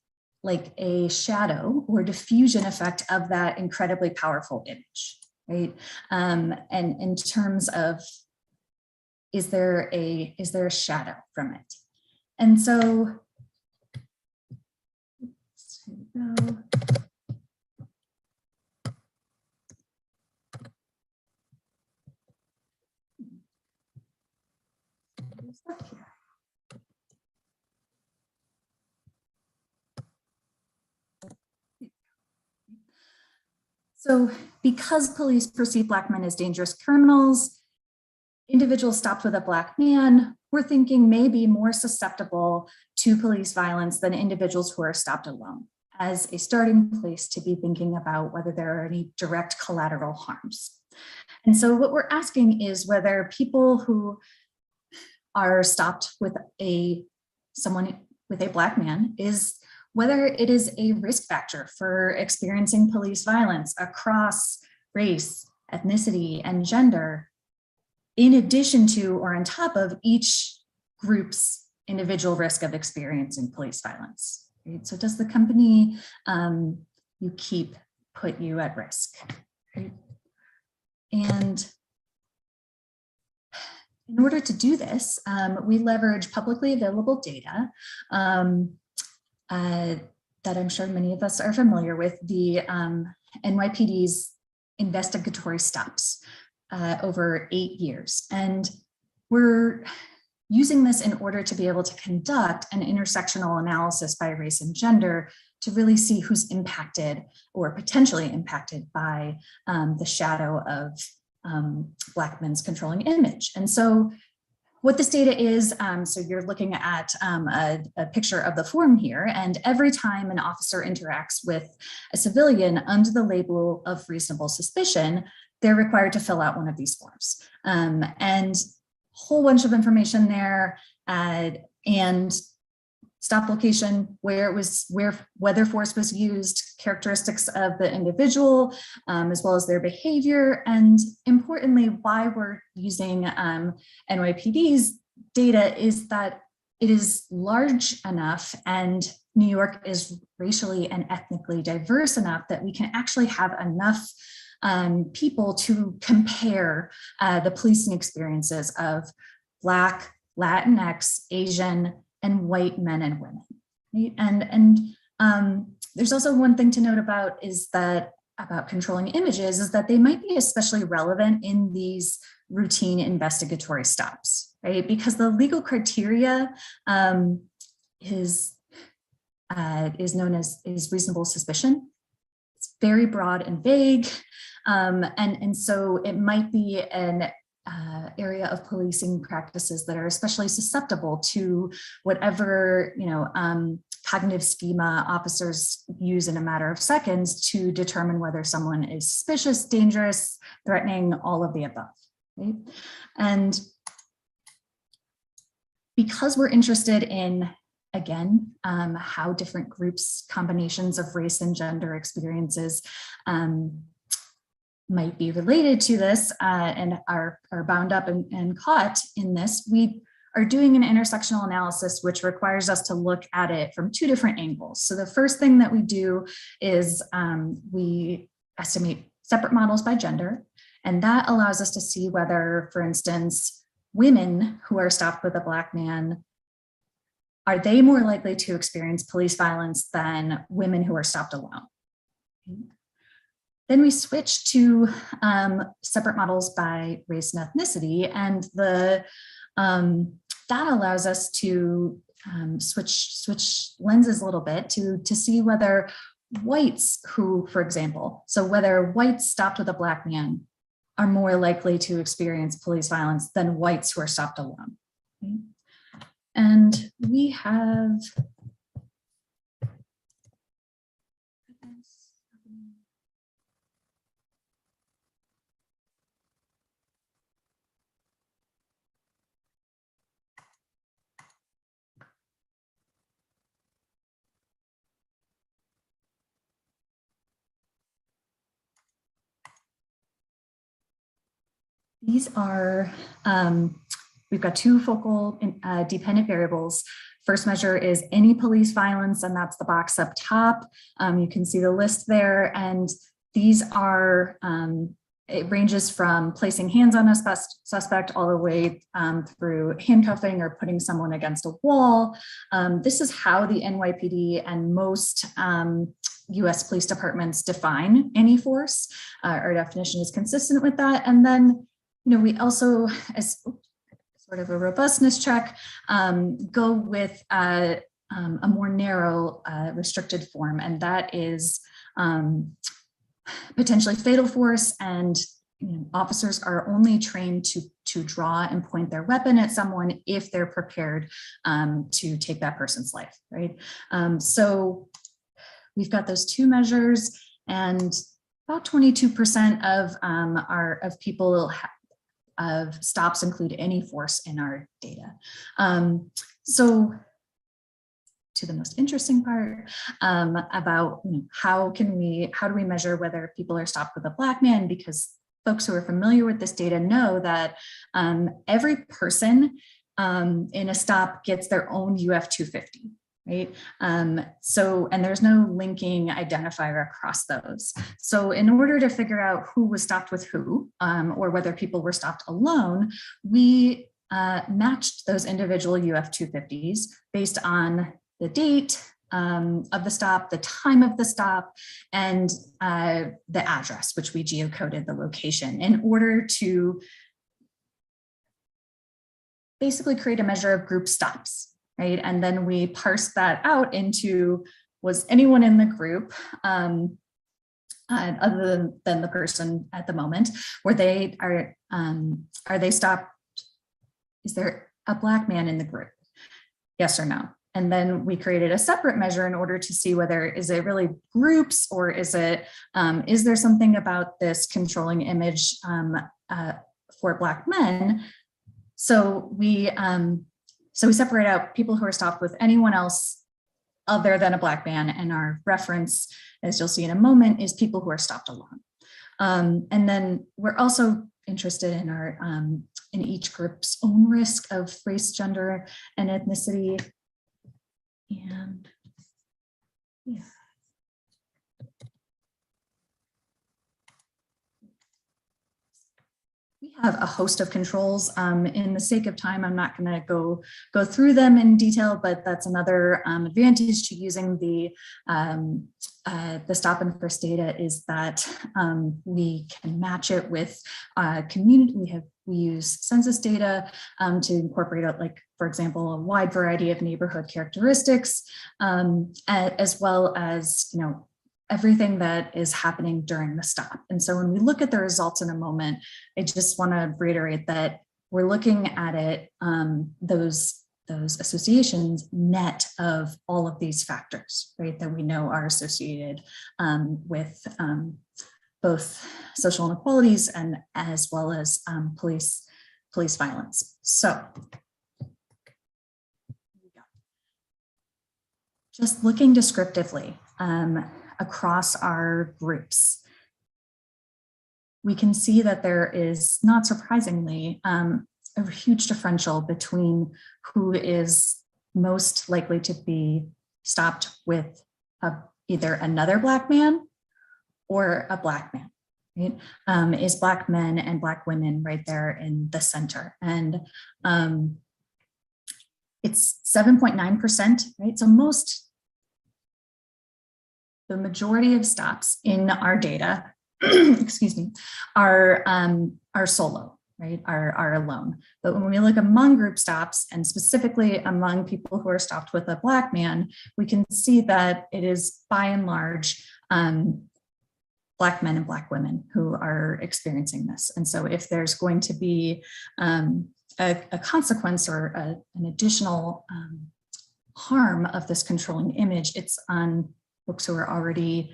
[SPEAKER 5] a shadow or diffusion effect of that incredibly powerful image, right? And in terms of, is there a shadow from it? And so, here we go. So because police perceive Black men as dangerous criminals, individuals stopped with a Black man, we're thinking may be more susceptible to police violence than individuals who are stopped alone, as a starting place to be thinking about whether there are any direct collateral harms. And so what we're asking is whether people who are stopped with someone with a Black man, is whether it is a risk factor for experiencing police violence across race, ethnicity, and gender, in addition to or on top of each group's individual risk of experiencing police violence. Right? So does the company you keep put you at risk? Right? And in order to do this, we leverage publicly available data that I'm sure many of us are familiar with, the NYPD's investigatory stops over 8 years. And we're using this in order to be able to conduct an intersectional analysis by race and gender to really see who's impacted or potentially impacted by the shadow of Black men's controlling image. And so what this data is, so you're looking at a picture of the form here, and every time an officer interacts with a civilian under the label of reasonable suspicion, they're required to fill out one of these forms. And a whole bunch of information there, and stop location, whether force was used, characteristics of the individual, as well as their behavior, and importantly, why we're using NYPD's data is that it is large enough and New York is racially and ethnically diverse enough that we can actually have enough people to compare the policing experiences of Black, Latinx, Asian, and white men and women. Right? And there's also one thing to note about controlling images is that they might be especially relevant in these routine investigatory stops, right? Because the legal criteria is known as reasonable suspicion. It's very broad and vague, and so it might be an area of policing practices that are especially susceptible to whatever cognitive schema officers use in a matter of seconds to determine whether someone is suspicious, dangerous, threatening, all of the above. Right? And because we're interested in, again, how different groups, combinations of race and gender experiences might be related to this and are bound up and caught in this, we are doing an intersectional analysis, which requires us to look at it from two different angles. So the first thing that we do is we estimate separate models by gender, and that allows us to see whether, for instance, women who are stopped with a Black man, are they more likely to experience police violence than women who are stopped alone? Then we switch to separate models by race and ethnicity, and that allows us to switch lenses a little bit to see whether whites who, for example, so whether whites stopped with a Black man are more likely to experience police violence than whites who are stopped alone. Okay. And we have these are, we've got two focal dependent variables. First measure is any police violence, and that's the box up top. You can see the list there, and these are, it ranges from placing hands on a suspect all the way through handcuffing or putting someone against a wall. This is how the NYPD and most US police departments define any force. Our definition is consistent with that. And then, we also, as sort of a robustness check, go with a more narrow restricted form, and that is potentially fatal force, and officers are only trained to draw and point their weapon at someone if they're prepared to take that person's life, right? So we've got those two measures, and about 22% of people of stops include any force in our data. So to the most interesting part about how do we measure whether people are stopped with a Black man, because folks who are familiar with this data know that every person in a stop gets their own UF 250, right? And there's no linking identifier across those. So in order to figure out who was stopped with who, or whether people were stopped alone, we matched those individual UF 250s based on the date of the stop, the time of the stop, and the address, which we geocoded the location in order to basically create a measure of group stops, right? And then we parse that out into, was anyone in the group other than the person at the moment, are they stopped? Is there a Black man in the group? Yes or no? And then we created a separate measure in order to see whether is it really groups or is there something about this controlling image for Black men? So we separate out people who are stopped with anyone else other than a Black man, and our reference, as you'll see in a moment, is people who are stopped alone. And then we're also interested in our in each group's own risk of race, gender, and ethnicity. And yeah. We have a host of controls. In the sake of time, I'm not going to go through them in detail, but that's another advantage to using the stop and frisk data is that we can match it with community. We use census data to incorporate, like, for example, a wide variety of neighborhood characteristics, as well as, everything that is happening during the stop. And so when we look at the results in a moment, I just want to reiterate that we're looking at it, those associations net of all of these factors, right, that we know are associated with both social inequalities and as well as police violence. So just looking descriptively across our groups, we can see that there is, not surprisingly, a huge differential between who is most likely to be stopped with either another Black man or a Black man, right? Is Black men and Black women right there in the center. And it's 7.9%, right? So the majority of stops in our data, excuse me, are solo, right, are alone. But when we look among group stops, and specifically among people who are stopped with a Black man, we can see that it is by and large Black men and Black women who are experiencing this. And so if there's going to be a consequence or an additional harm of this controlling image, it's on folks who are already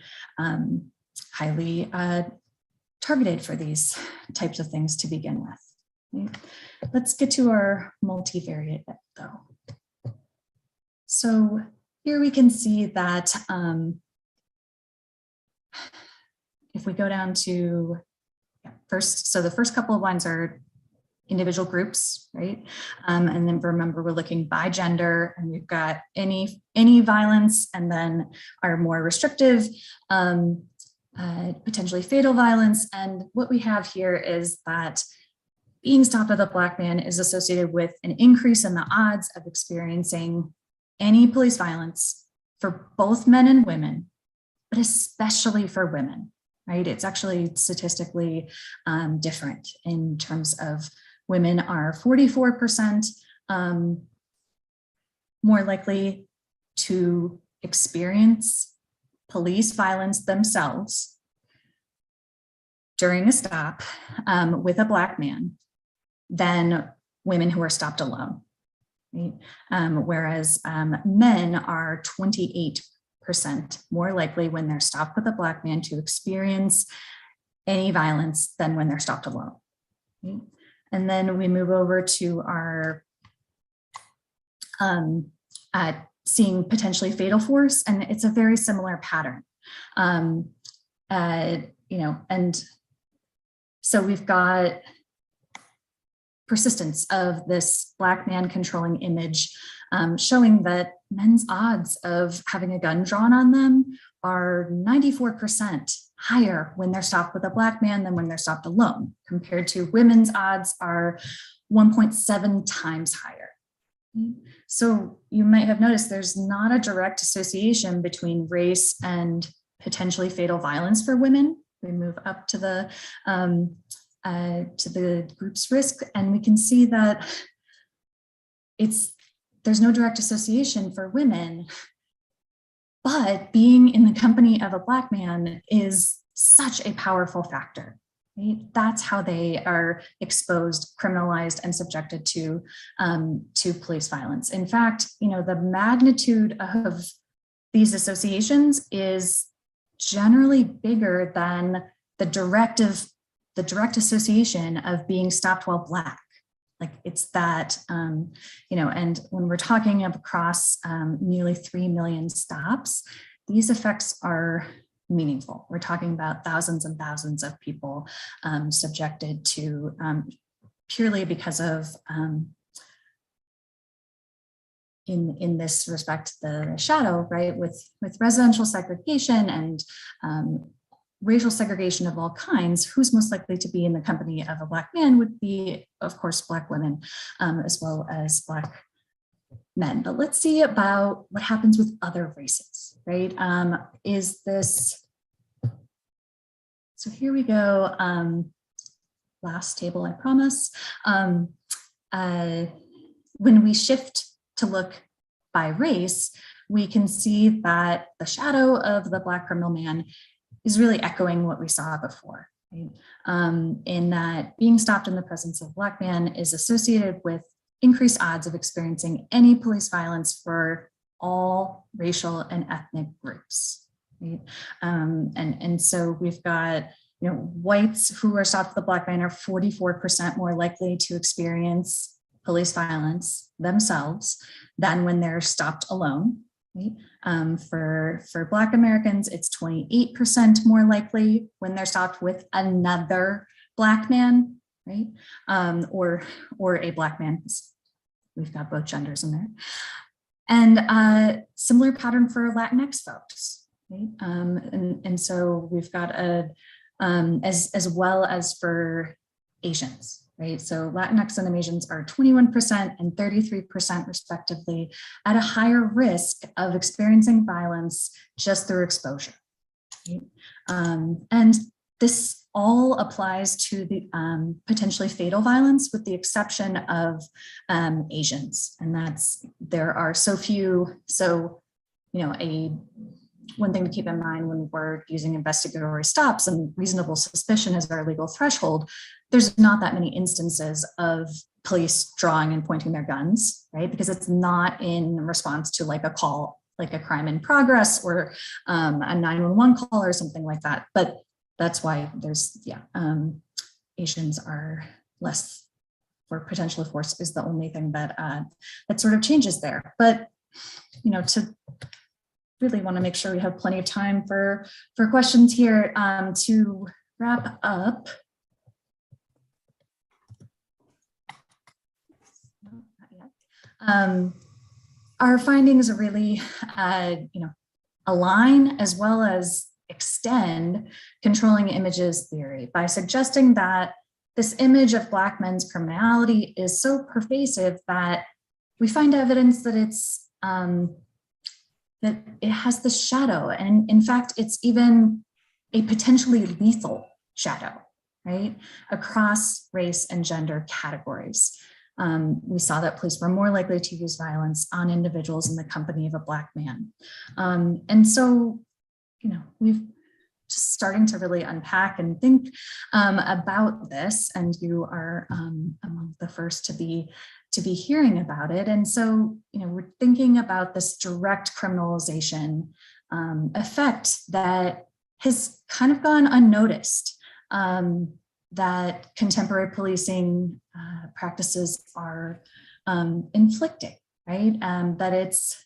[SPEAKER 5] highly targeted for these types of things to begin with. Right? Let's get to our multivariate though. So here we can see that if we go down to first, so the first couple of lines are individual groups, right? And then remember, we're looking by gender, and we've got any violence, and then our more restrictive, potentially fatal violence. And what we have here is that being stopped with a Black man is associated with an increase in the odds of experiencing any police violence for both men and women, but especially for women, right? It's actually statistically different in terms of women are 44% more likely to experience police violence themselves during a stop with a Black man than women who are stopped alone. Right? Whereas men are 28% more likely when they're stopped with a Black man to experience any violence than when they're stopped alone. Right? And then we move over to our seeing potentially fatal force, and it's a very similar pattern. And so we've got persistence of this Black man controlling image, showing that men's odds of having a gun drawn on them are 94% higher when they're stopped with a Black man than when they're stopped alone, compared to women's odds are 1.7 times higher. So you might have noticed there's not a direct association between race and potentially fatal violence for women. We move up to the group's risk, and we can see that there's no direct association for women, but being in the company of a Black man is such a powerful factor, right? That's how they are exposed, criminalized, and subjected to police violence. In fact, the magnitude of these associations is generally bigger than the direct association of being stopped while Black. Like it's that, and when we're talking across nearly 3 million stops, these effects are meaningful. We're talking about thousands and thousands of people subjected to purely because of, in this respect, the shadow, right, with residential segregation and racial segregation of all kinds. Who's most likely to be in the company of a Black man would be, of course, Black women, as well as Black men. But let's see about what happens with other races, right? So here we go. Last table, I promise. When we shift to look by race, we can see that the shadow of the Black criminal man is really echoing what we saw before, right? In that being stopped in the presence of a Black man is associated with increased odds of experiencing any police violence for all racial and ethnic groups, right? And so we've got, whites who are stopped with a Black man are 44% more likely to experience police violence themselves than when they're stopped alone. Right? For Black Americans, it's 28% more likely when they're stopped with another Black man, right? Or a Black man. We've got both genders in there. And similar pattern for Latinx folks, right? And so we've got as well as for Asians. Right, so Latinx and Asians are 21% and 33% respectively at a higher risk of experiencing violence just through exposure. Right? And this all applies to the potentially fatal violence, with the exception of Asians, and there are so few. So, one thing to keep in mind when we're using investigatory stops and reasonable suspicion as our legal threshold, there's not that many instances of police drawing and pointing their guns, right? Because it's not in response to like a call, like a crime in progress or a 911 call or something like that. But that's why there's, Asians are less for potential force is the only thing that that sort of changes there. But, to really want to make sure we have plenty of time for questions here to wrap up. Our findings really, align as well as extend controlling images theory by suggesting that this image of Black men's criminality is so pervasive that we find evidence that it's that it has the shadow, and in fact, it's even a potentially lethal shadow, right, across race and gender categories. We saw that police were more likely to use violence on individuals in the company of a Black man. And so, we've just starting to really unpack and think about this, and you are among the first to be hearing about it. And so, we're thinking about this direct criminalization effect that has kind of gone unnoticed, that contemporary policing practices are inflicting, right? That it's,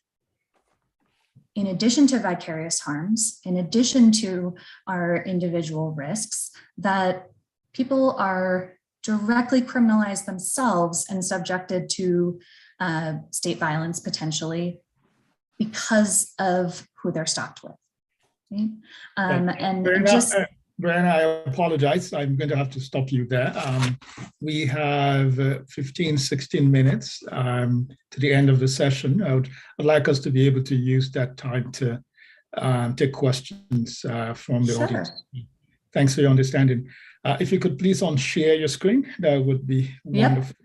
[SPEAKER 5] in addition to vicarious harms, in addition to our individual risks, that people are directly criminalized themselves and subjected to state violence potentially because of who they're stopped with. Right?
[SPEAKER 1] Brianna, I apologize. I'm going to have to stop you there. We have 16 minutes to the end of the session. I'd like us to be able to use that time to take questions from the audience. Thanks for your understanding. If you could please share your screen, that would be wonderful.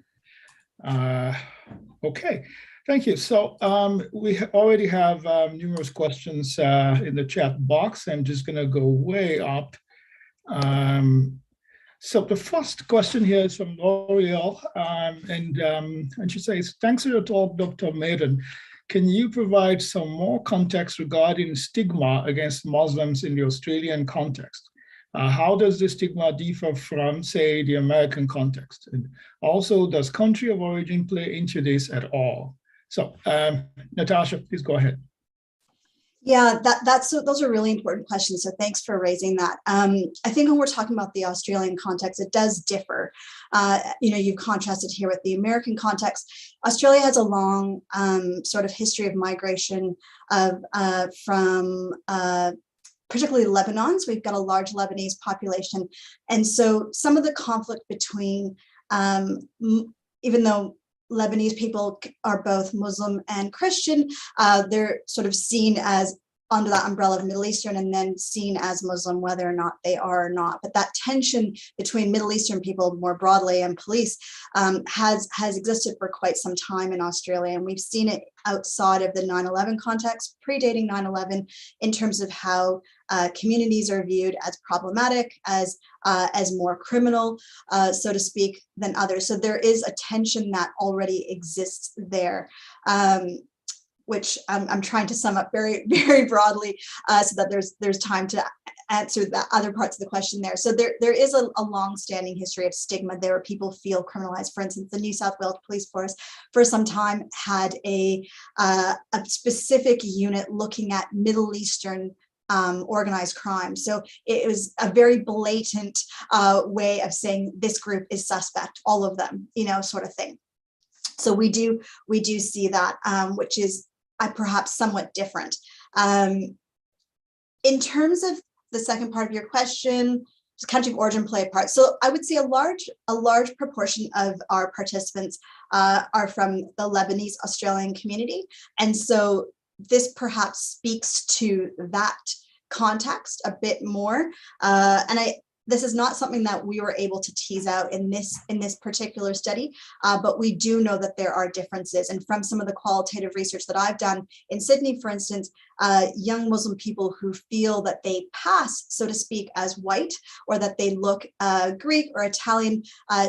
[SPEAKER 1] Okay, thank you. So we already have numerous questions in the chat box. I'm just going to go way up. So the first question here is from L'Oreal, and she says, thanks for your talk, Dr. Madon. Can you provide some more context regarding stigma against Muslims in the Australian context? How does the stigma differ from, say, the American context? And also, does country of origin play into this at all? So, Natasha, please go ahead.
[SPEAKER 2] Yeah, those are really important questions. So thanks for raising that. I think when we're talking about the Australian context, it does differ. You've contrasted here with the American context. Australia has a long sort of history of migration from particularly Lebanon. So we've got a large Lebanese population. And so some of the conflict between, even though Lebanese people are both Muslim and Christian, they're sort of seen as under that umbrella of Middle Eastern and then seen as Muslim, whether or not they are or not. But that tension between Middle Eastern people more broadly and police has existed for quite some time in Australia. And we've seen it outside of the 9/11 context, predating 9/11, in terms of how communities are viewed as problematic, as more criminal, so to speak, than others. So there is a tension that already exists there. Which I'm trying to sum up very, very broadly so that there's time to answer the other parts of the question there. So there is a long-standing history of stigma there where people feel criminalized. For instance, the New South Wales Police Force for some time had a specific unit looking at Middle Eastern organized crime. So it was a very blatant way of saying this group is suspect, all of them, sort of thing. So we do see that, which is perhaps somewhat different. In terms of the second part of your question, does country of origin play a part? So I would say a large proportion of our participants are from the Lebanese Australian community. And so this perhaps speaks to that context a bit more. This is not something that we were able to tease out in this particular study, but we do know that there are differences. And from some of the qualitative research that I've done in Sydney, for instance, young Muslim people who feel that they pass, so to speak, as white, or that they look Greek or Italian,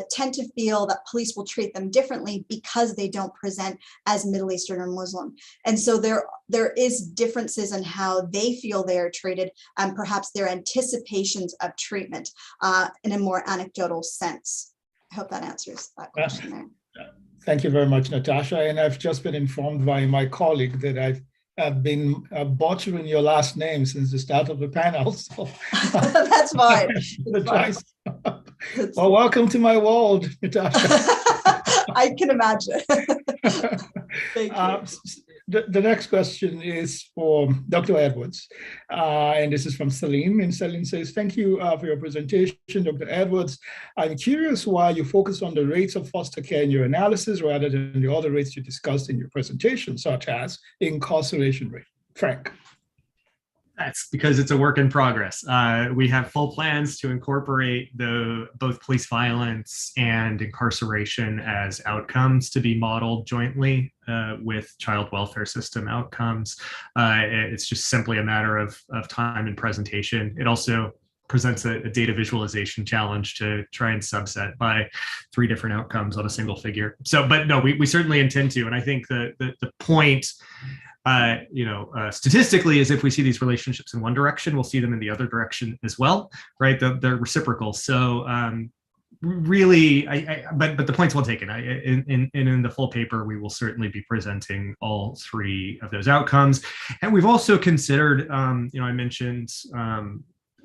[SPEAKER 2] tend to feel that police will treat them differently because they don't present as Middle Eastern or Muslim. And so there is differences in how they feel they are treated and perhaps their anticipations of treatment in a more anecdotal sense. I hope that answers that question there.
[SPEAKER 1] Thank you very much, Natasha. And I've just been informed by my colleague that I've been butchering your last name since the start of the panel. So
[SPEAKER 2] that's fine.
[SPEAKER 1] Well, welcome to my world, Natasha.
[SPEAKER 2] I can imagine. Thank you.
[SPEAKER 1] The next question is for Dr. Edwards, and this is from Salim. And Salim says, thank you for your presentation, Dr. Edwards. I'm curious why you focus on the rates of foster care in your analysis rather than the other rates you discussed in your presentation, such as incarceration rate. Frank.
[SPEAKER 4] That's because it's a work in progress. We have full plans to incorporate both police violence and incarceration as outcomes to be modeled jointly with child welfare system outcomes. It's just simply a matter of time and presentation. It also presents a data visualization challenge to try and subset by 3 different outcomes on a single figure. So, but no, we certainly intend to. And I think the point statistically is if we see these relationships in one direction, we'll see them in the other direction as well, right? They're reciprocal. So really, but the point's well taken. In the full paper, we will certainly be presenting all 3 of those outcomes. And we've also considered, I mentioned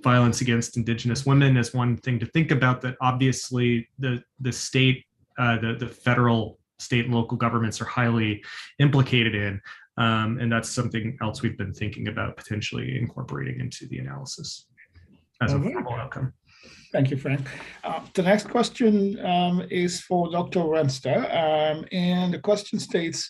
[SPEAKER 4] violence against Indigenous women as one thing to think about, that obviously the state, the federal, state and local governments are highly implicated in. And that's something else we've been thinking about potentially incorporating into the analysis as a formal outcome.
[SPEAKER 1] Thank you, Frank. The next question is for Dr. Remster. And the question states,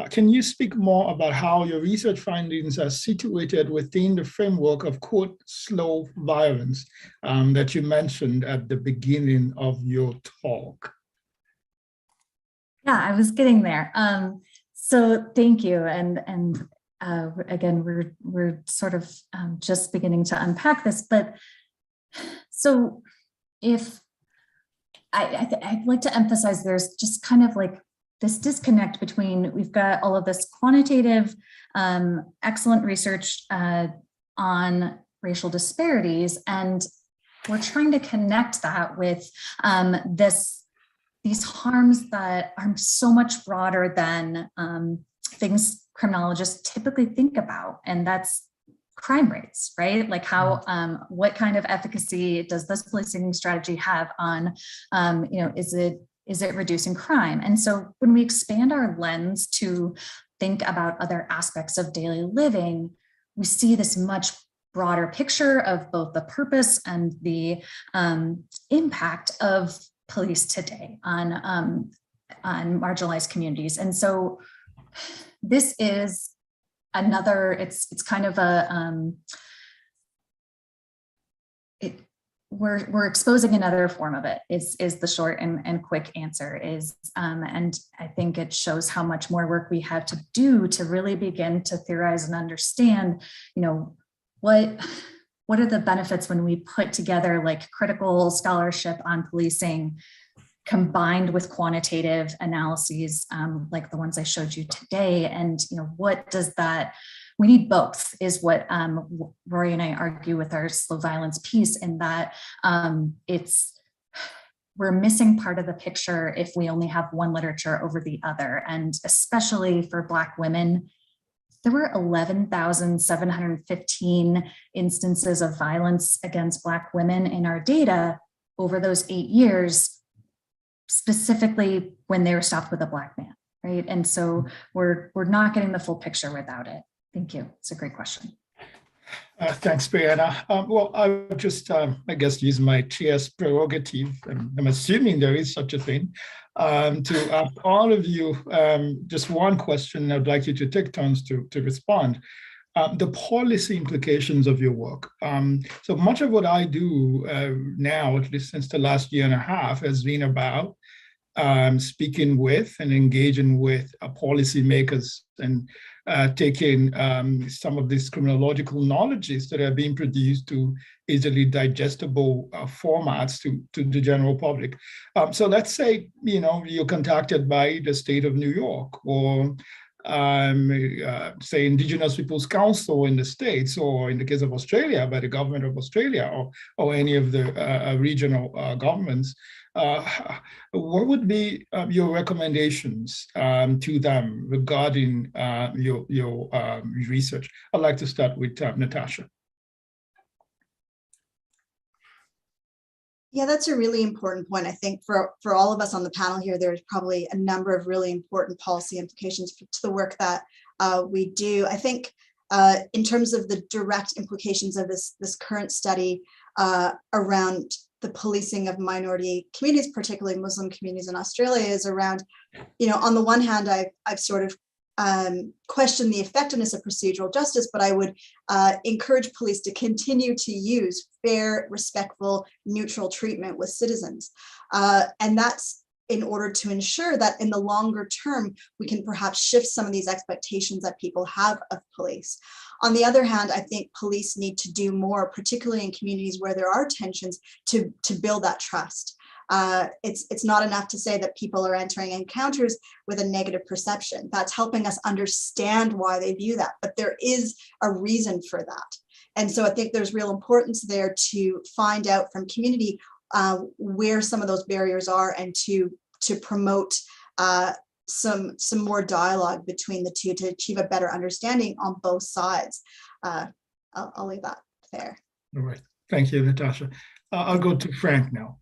[SPEAKER 1] can you speak more about how your research findings are situated within the framework of, quote, slow violence that you mentioned at the beginning of your talk?
[SPEAKER 5] Yeah, I was getting there. So thank you. And again, we're sort of just beginning to unpack this, but so if I'd like to emphasize there's just kind of like this disconnect between, we've got all of this quantitative, excellent research on racial disparities, and we're trying to connect that with these harms that are so much broader than things criminologists typically think about, and that's crime rates, right? Like how, what kind of efficacy does this policing strategy have on, is it reducing crime? And so when we expand our lens to think about other aspects of daily living, we see this much broader picture of both the purpose and the impact of police today on marginalized communities. And so this is another, it's kind of a, we're exposing another form of it is the short and quick answer is, and I think it shows how much more work we have to do to really begin to theorize and understand, what are the benefits when we put together like critical scholarship on policing combined with quantitative analyses like the ones I showed you today. And what does that, we need both is what Rory and I argue with our slow violence piece, in that we're missing part of the picture if we only have one literature over the other. And especially for Black women, there were 11,715 instances of violence against Black women in our data over those 8 years, specifically when they were stopped with a Black man, right? And so we're not getting the full picture without it. Thank you. It's a great question.
[SPEAKER 1] Thanks, Brianna. Well, I'll just, I guess, use my TS prerogative, and I'm assuming there is such a thing, to ask all of you just one question. I'd like you to take turns to respond. The policy implications of your work. So much of what I do now, at least since the last year and a half, has been about speaking with and engaging with policymakers and taking some of these criminological knowledges that are being produced to easily digestible formats to the general public. So let's say, you're contacted by the state of New York, or say Indigenous Peoples Council in the States, or in the case of Australia, by the government of Australia, or any of the regional governments. What would be your recommendations to them regarding your research? I'd like to start with Natasha.
[SPEAKER 2] Yeah, that's a really important point. I think for all of us on the panel here, there's probably a number of really important policy implications to the work that we do. I think in terms of the direct implications of this current study around the policing of minority communities, particularly Muslim communities in Australia, is around, on the one hand, I've sort of questioned the effectiveness of procedural justice, but I would encourage police to continue to use fair, respectful, neutral treatment with citizens. And that's in order to ensure that in the longer term, we can perhaps shift some of these expectations that people have of police. On the other hand, I think police need to do more, particularly in communities where there are tensions, to build that trust. It's not enough to say that people are entering encounters with a negative perception. That's helping us understand why they view that, but there is a reason for that. And so I think there's real importance there to find out from community where some of those barriers are, and to promote some more dialogue between the two to achieve a better understanding on both sides. I'll leave that there.
[SPEAKER 1] All right. Thank you, Natasha. I'll go to Frank now.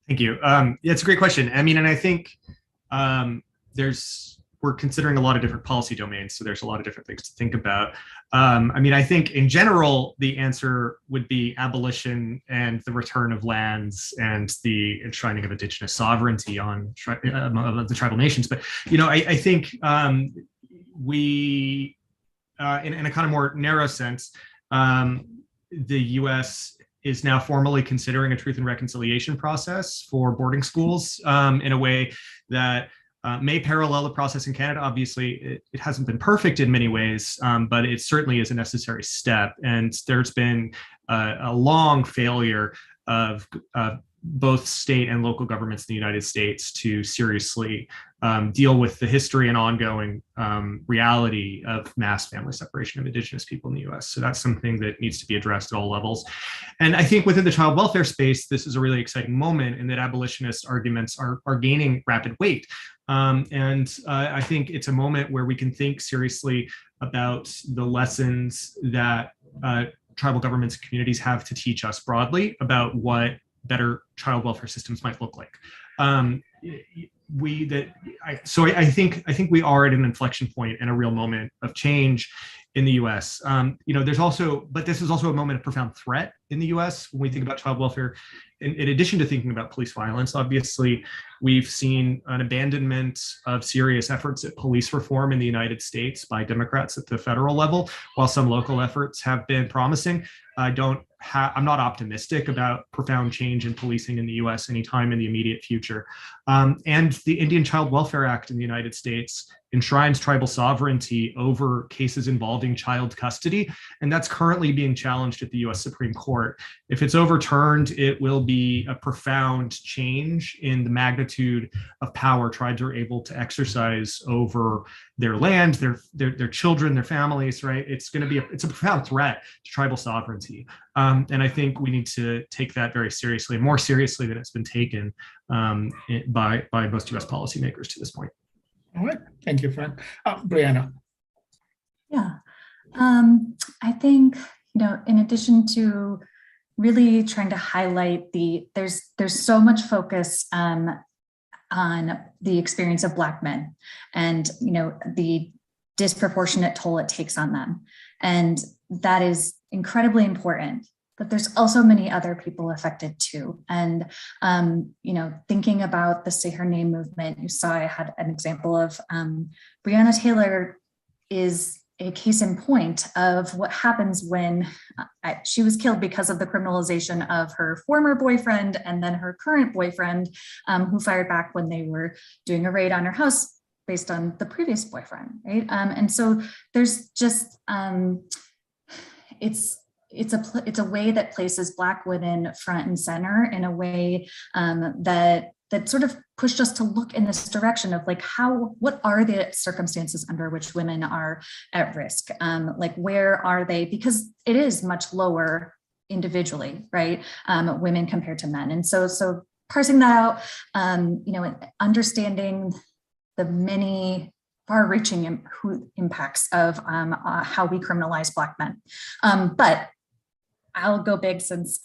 [SPEAKER 4] Thank you. Yeah, it's a great question. I mean, and I think we're considering a lot of different policy domains, so there's a lot of different things to think about. I mean, I think in general, the answer would be abolition and the return of lands and the enshrining of Indigenous sovereignty on the tribal nations. But, I think we, in a kind of more narrow sense, the US is now formally considering a truth and reconciliation process for boarding schools in a way that may parallel the process in Canada. Obviously, it hasn't been perfect in many ways, but it certainly is a necessary step. And there's been a long failure of both state and local governments in the United States to seriously deal with the history and ongoing reality of mass family separation of Indigenous people in the US. So that's something that needs to be addressed at all levels. And I think within the child welfare space, this is a really exciting moment in that abolitionist arguments are gaining rapid weight. I think it's a moment where we can think seriously about the lessons that tribal governments and communities have to teach us broadly about what better child welfare systems might look like. I think we are at an inflection point and a real moment of change in the U.S. There's also, but this is also a moment of profound threat in the U.S. when we think about child welfare. In addition to thinking about police violence, obviously, we've seen an abandonment of serious efforts at police reform in the United States by Democrats at the federal level, while some local efforts have been promising. I'm not optimistic about profound change in policing in the US anytime in the immediate future. And the Indian Child Welfare Act in the United States enshrines tribal sovereignty over cases involving child custody, and that's currently being challenged at the US Supreme Court. If it's overturned, it will be a profound change in the magnitude of power tribes are able to exercise over their land, their children, their families, right? It's a profound threat to tribal sovereignty. And I think we need to take that very seriously, more seriously than it's been taken by most US policymakers to this point.
[SPEAKER 1] All right, thank you, Frank. Brianna.
[SPEAKER 5] Yeah, I think, in addition to really trying to highlight there's so much focus on the experience of Black men and, the disproportionate toll it takes on them. And that is incredibly important. But there's also many other people affected too. And, thinking about the Say Her Name movement, you saw I had an example of Breonna Taylor is a case in point of what happens when she was killed because of the criminalization of her former boyfriend and then her current boyfriend, who fired back when they were doing a raid on her house based on the previous boyfriend, right? And so there's just, it's a way that places Black women front and center in a way that sort of pushed us to look in this direction of what are the circumstances under which women are at risk? Where are they? Because it is much lower individually, right? Women compared to men. And so parsing that out, understanding the many far-reaching impacts of how we criminalize Black men. But I'll go big since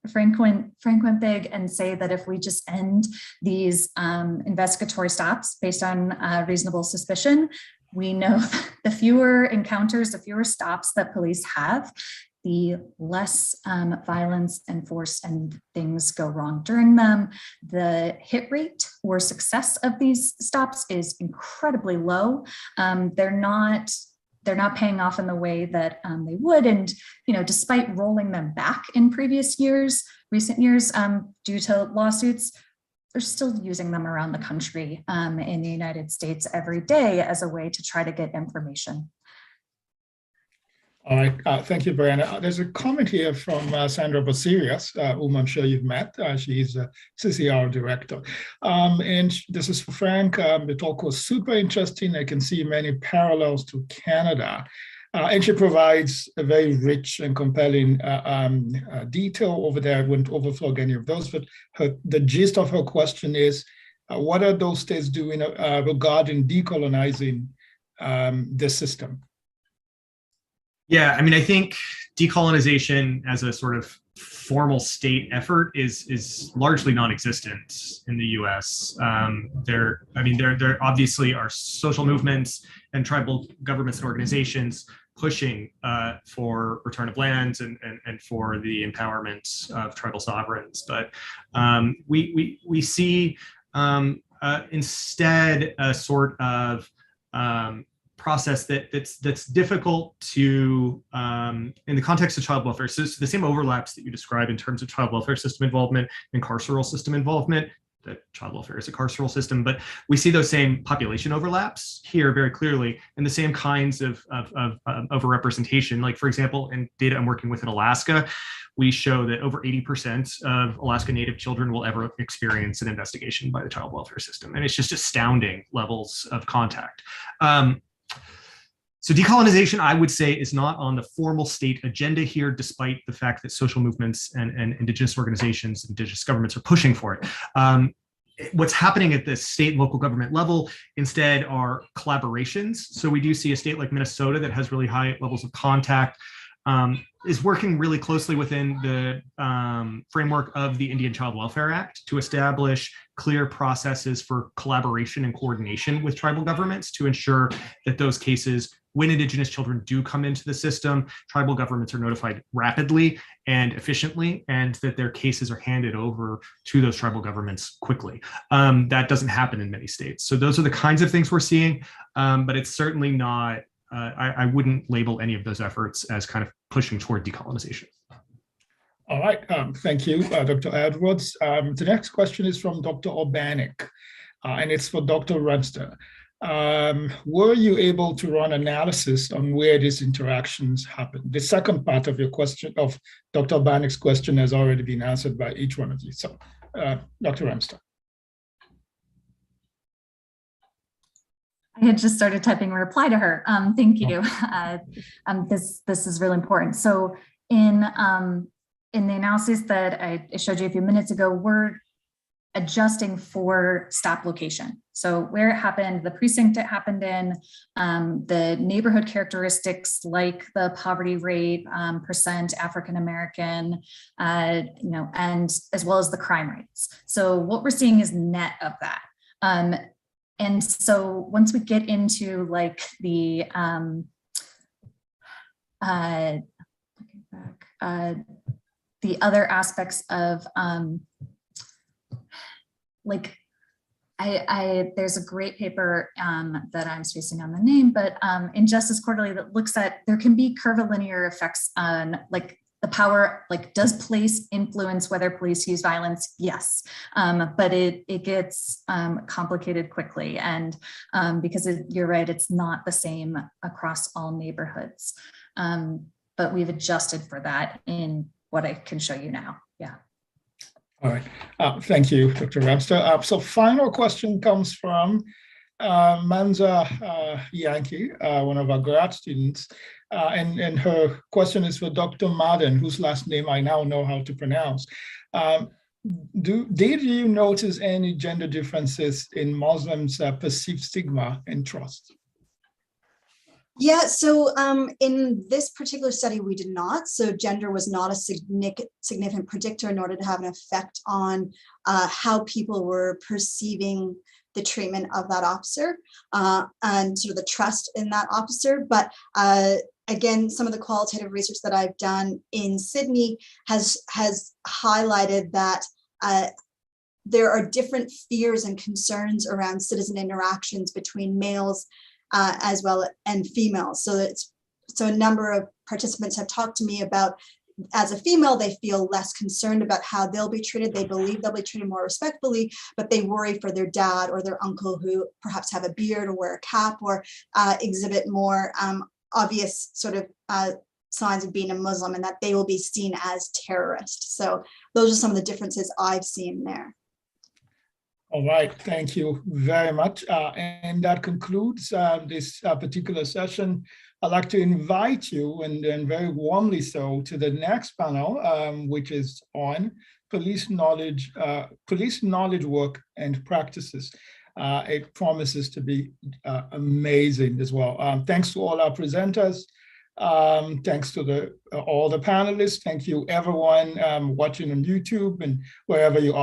[SPEAKER 5] Frank went big and say that if we just end these investigatory stops based on reasonable suspicion, we know the fewer encounters, the fewer stops that police have, the less violence and force and things go wrong during them. The hit rate or success of these stops is incredibly low. They're not paying off in the way that they would. And, despite rolling them back in recent years, due to lawsuits, they're still using them around the country in the United States every day as a way to try to get information.
[SPEAKER 1] All right, thank you, Brianna. There's a comment here from Sandra Basirias, whom I'm sure you've met. She's a CCR director. And this is for Frank. The talk was super interesting. I can see many parallels to Canada. And she provides a very rich and compelling detail over there. I wouldn't overflog any of those, but the gist of her question is, what are those states doing regarding decolonizing the system?
[SPEAKER 4] Yeah, I think decolonization as a sort of formal state effort is largely non-existent in the U.S. There obviously are social movements and tribal governments and organizations pushing for return of lands and for the empowerment of tribal sovereigns, but we see instead a sort of process that's difficult to, in the context of child welfare. So the same overlaps that you describe in terms of child welfare system involvement and carceral system involvement that child welfare is a carceral system, but we see those same population overlaps here very clearly, and the same kinds of overrepresentation. Like, for example, in data I'm working with in Alaska, we show that over 80% of Alaska Native children will ever experience an investigation by the child welfare system. And it's just astounding levels of contact. So decolonization, I would say, is not on the formal state agenda here, despite the fact that social movements and Indigenous organizations, Indigenous governments are pushing for it. What's happening at the state and local government level instead are collaborations. So we do see a state like Minnesota that has really high levels of contact, is working really closely within the framework of the Indian Child Welfare Act to establish clear processes for collaboration and coordination with tribal governments to ensure that those cases, when Indigenous children do come into the system, tribal governments are notified rapidly and efficiently, and that their cases are handed over to those tribal governments quickly. That doesn't happen in many states. So those are the kinds of things we're seeing, but it's certainly not, I wouldn't label any of those efforts as kind of pushing toward decolonization.
[SPEAKER 1] All right, thank you, Dr. Edwards. The next question is from Dr. Urbanik, and it's for Dr. Remster. Were you able to run analysis on where these interactions happen? The second part of your question, of Dr. Urbanik's question, has already been answered by each one of you. So, Dr. Remster.
[SPEAKER 5] I had just started typing a reply to her. Thank you. This is really important. So in the analysis that I showed you a few minutes ago, we're adjusting for stop location. So where it happened, the precinct it happened in, the neighborhood characteristics like the poverty rate, percent African-American, and as well as the crime rates. So what we're seeing is net of that. And so once we get into like the other aspects of there's a great paper that I'm spacing on the name, but in Justice Quarterly that looks at, there can be curvilinear effects on like the power, like does place influence whether police use violence? Yes, but it gets complicated quickly, and because you're right, it's not the same across all neighborhoods, but we've adjusted for that in what I can show you now. Yeah.
[SPEAKER 1] All right, thank you, Dr. Remster. So final question comes from Manza Yankee, one of our grad students, and her question is for Dr. Madon, whose last name I now know how to pronounce. Did you notice any gender differences in Muslims' perceived stigma and trust?
[SPEAKER 2] Yeah, so in this particular study, we did not. So gender was not a significant predictor, nor did it have an effect on how people were perceiving the treatment of that officer and sort of the trust in that officer. But again, some of the qualitative research that I've done in Sydney has highlighted that there are different fears and concerns around citizen interactions between males as well and females. So a number of participants have talked to me about, as a female, they feel less concerned about how they'll be treated. They believe they'll be treated more respectfully, but they worry for their dad or their uncle who perhaps have a beard or wear a cap or exhibit more obvious sort of signs of being a Muslim, and that they will be seen as terrorists. So those are some of the differences I've seen there.
[SPEAKER 1] All right, thank you very much. And that concludes this particular session. I'd like to invite you, and very warmly so, to the next panel, which is on police knowledge work and practices. It promises to be amazing as well. Thanks to all our presenters. Thanks to all the panelists. Thank you, everyone watching on YouTube and wherever you are.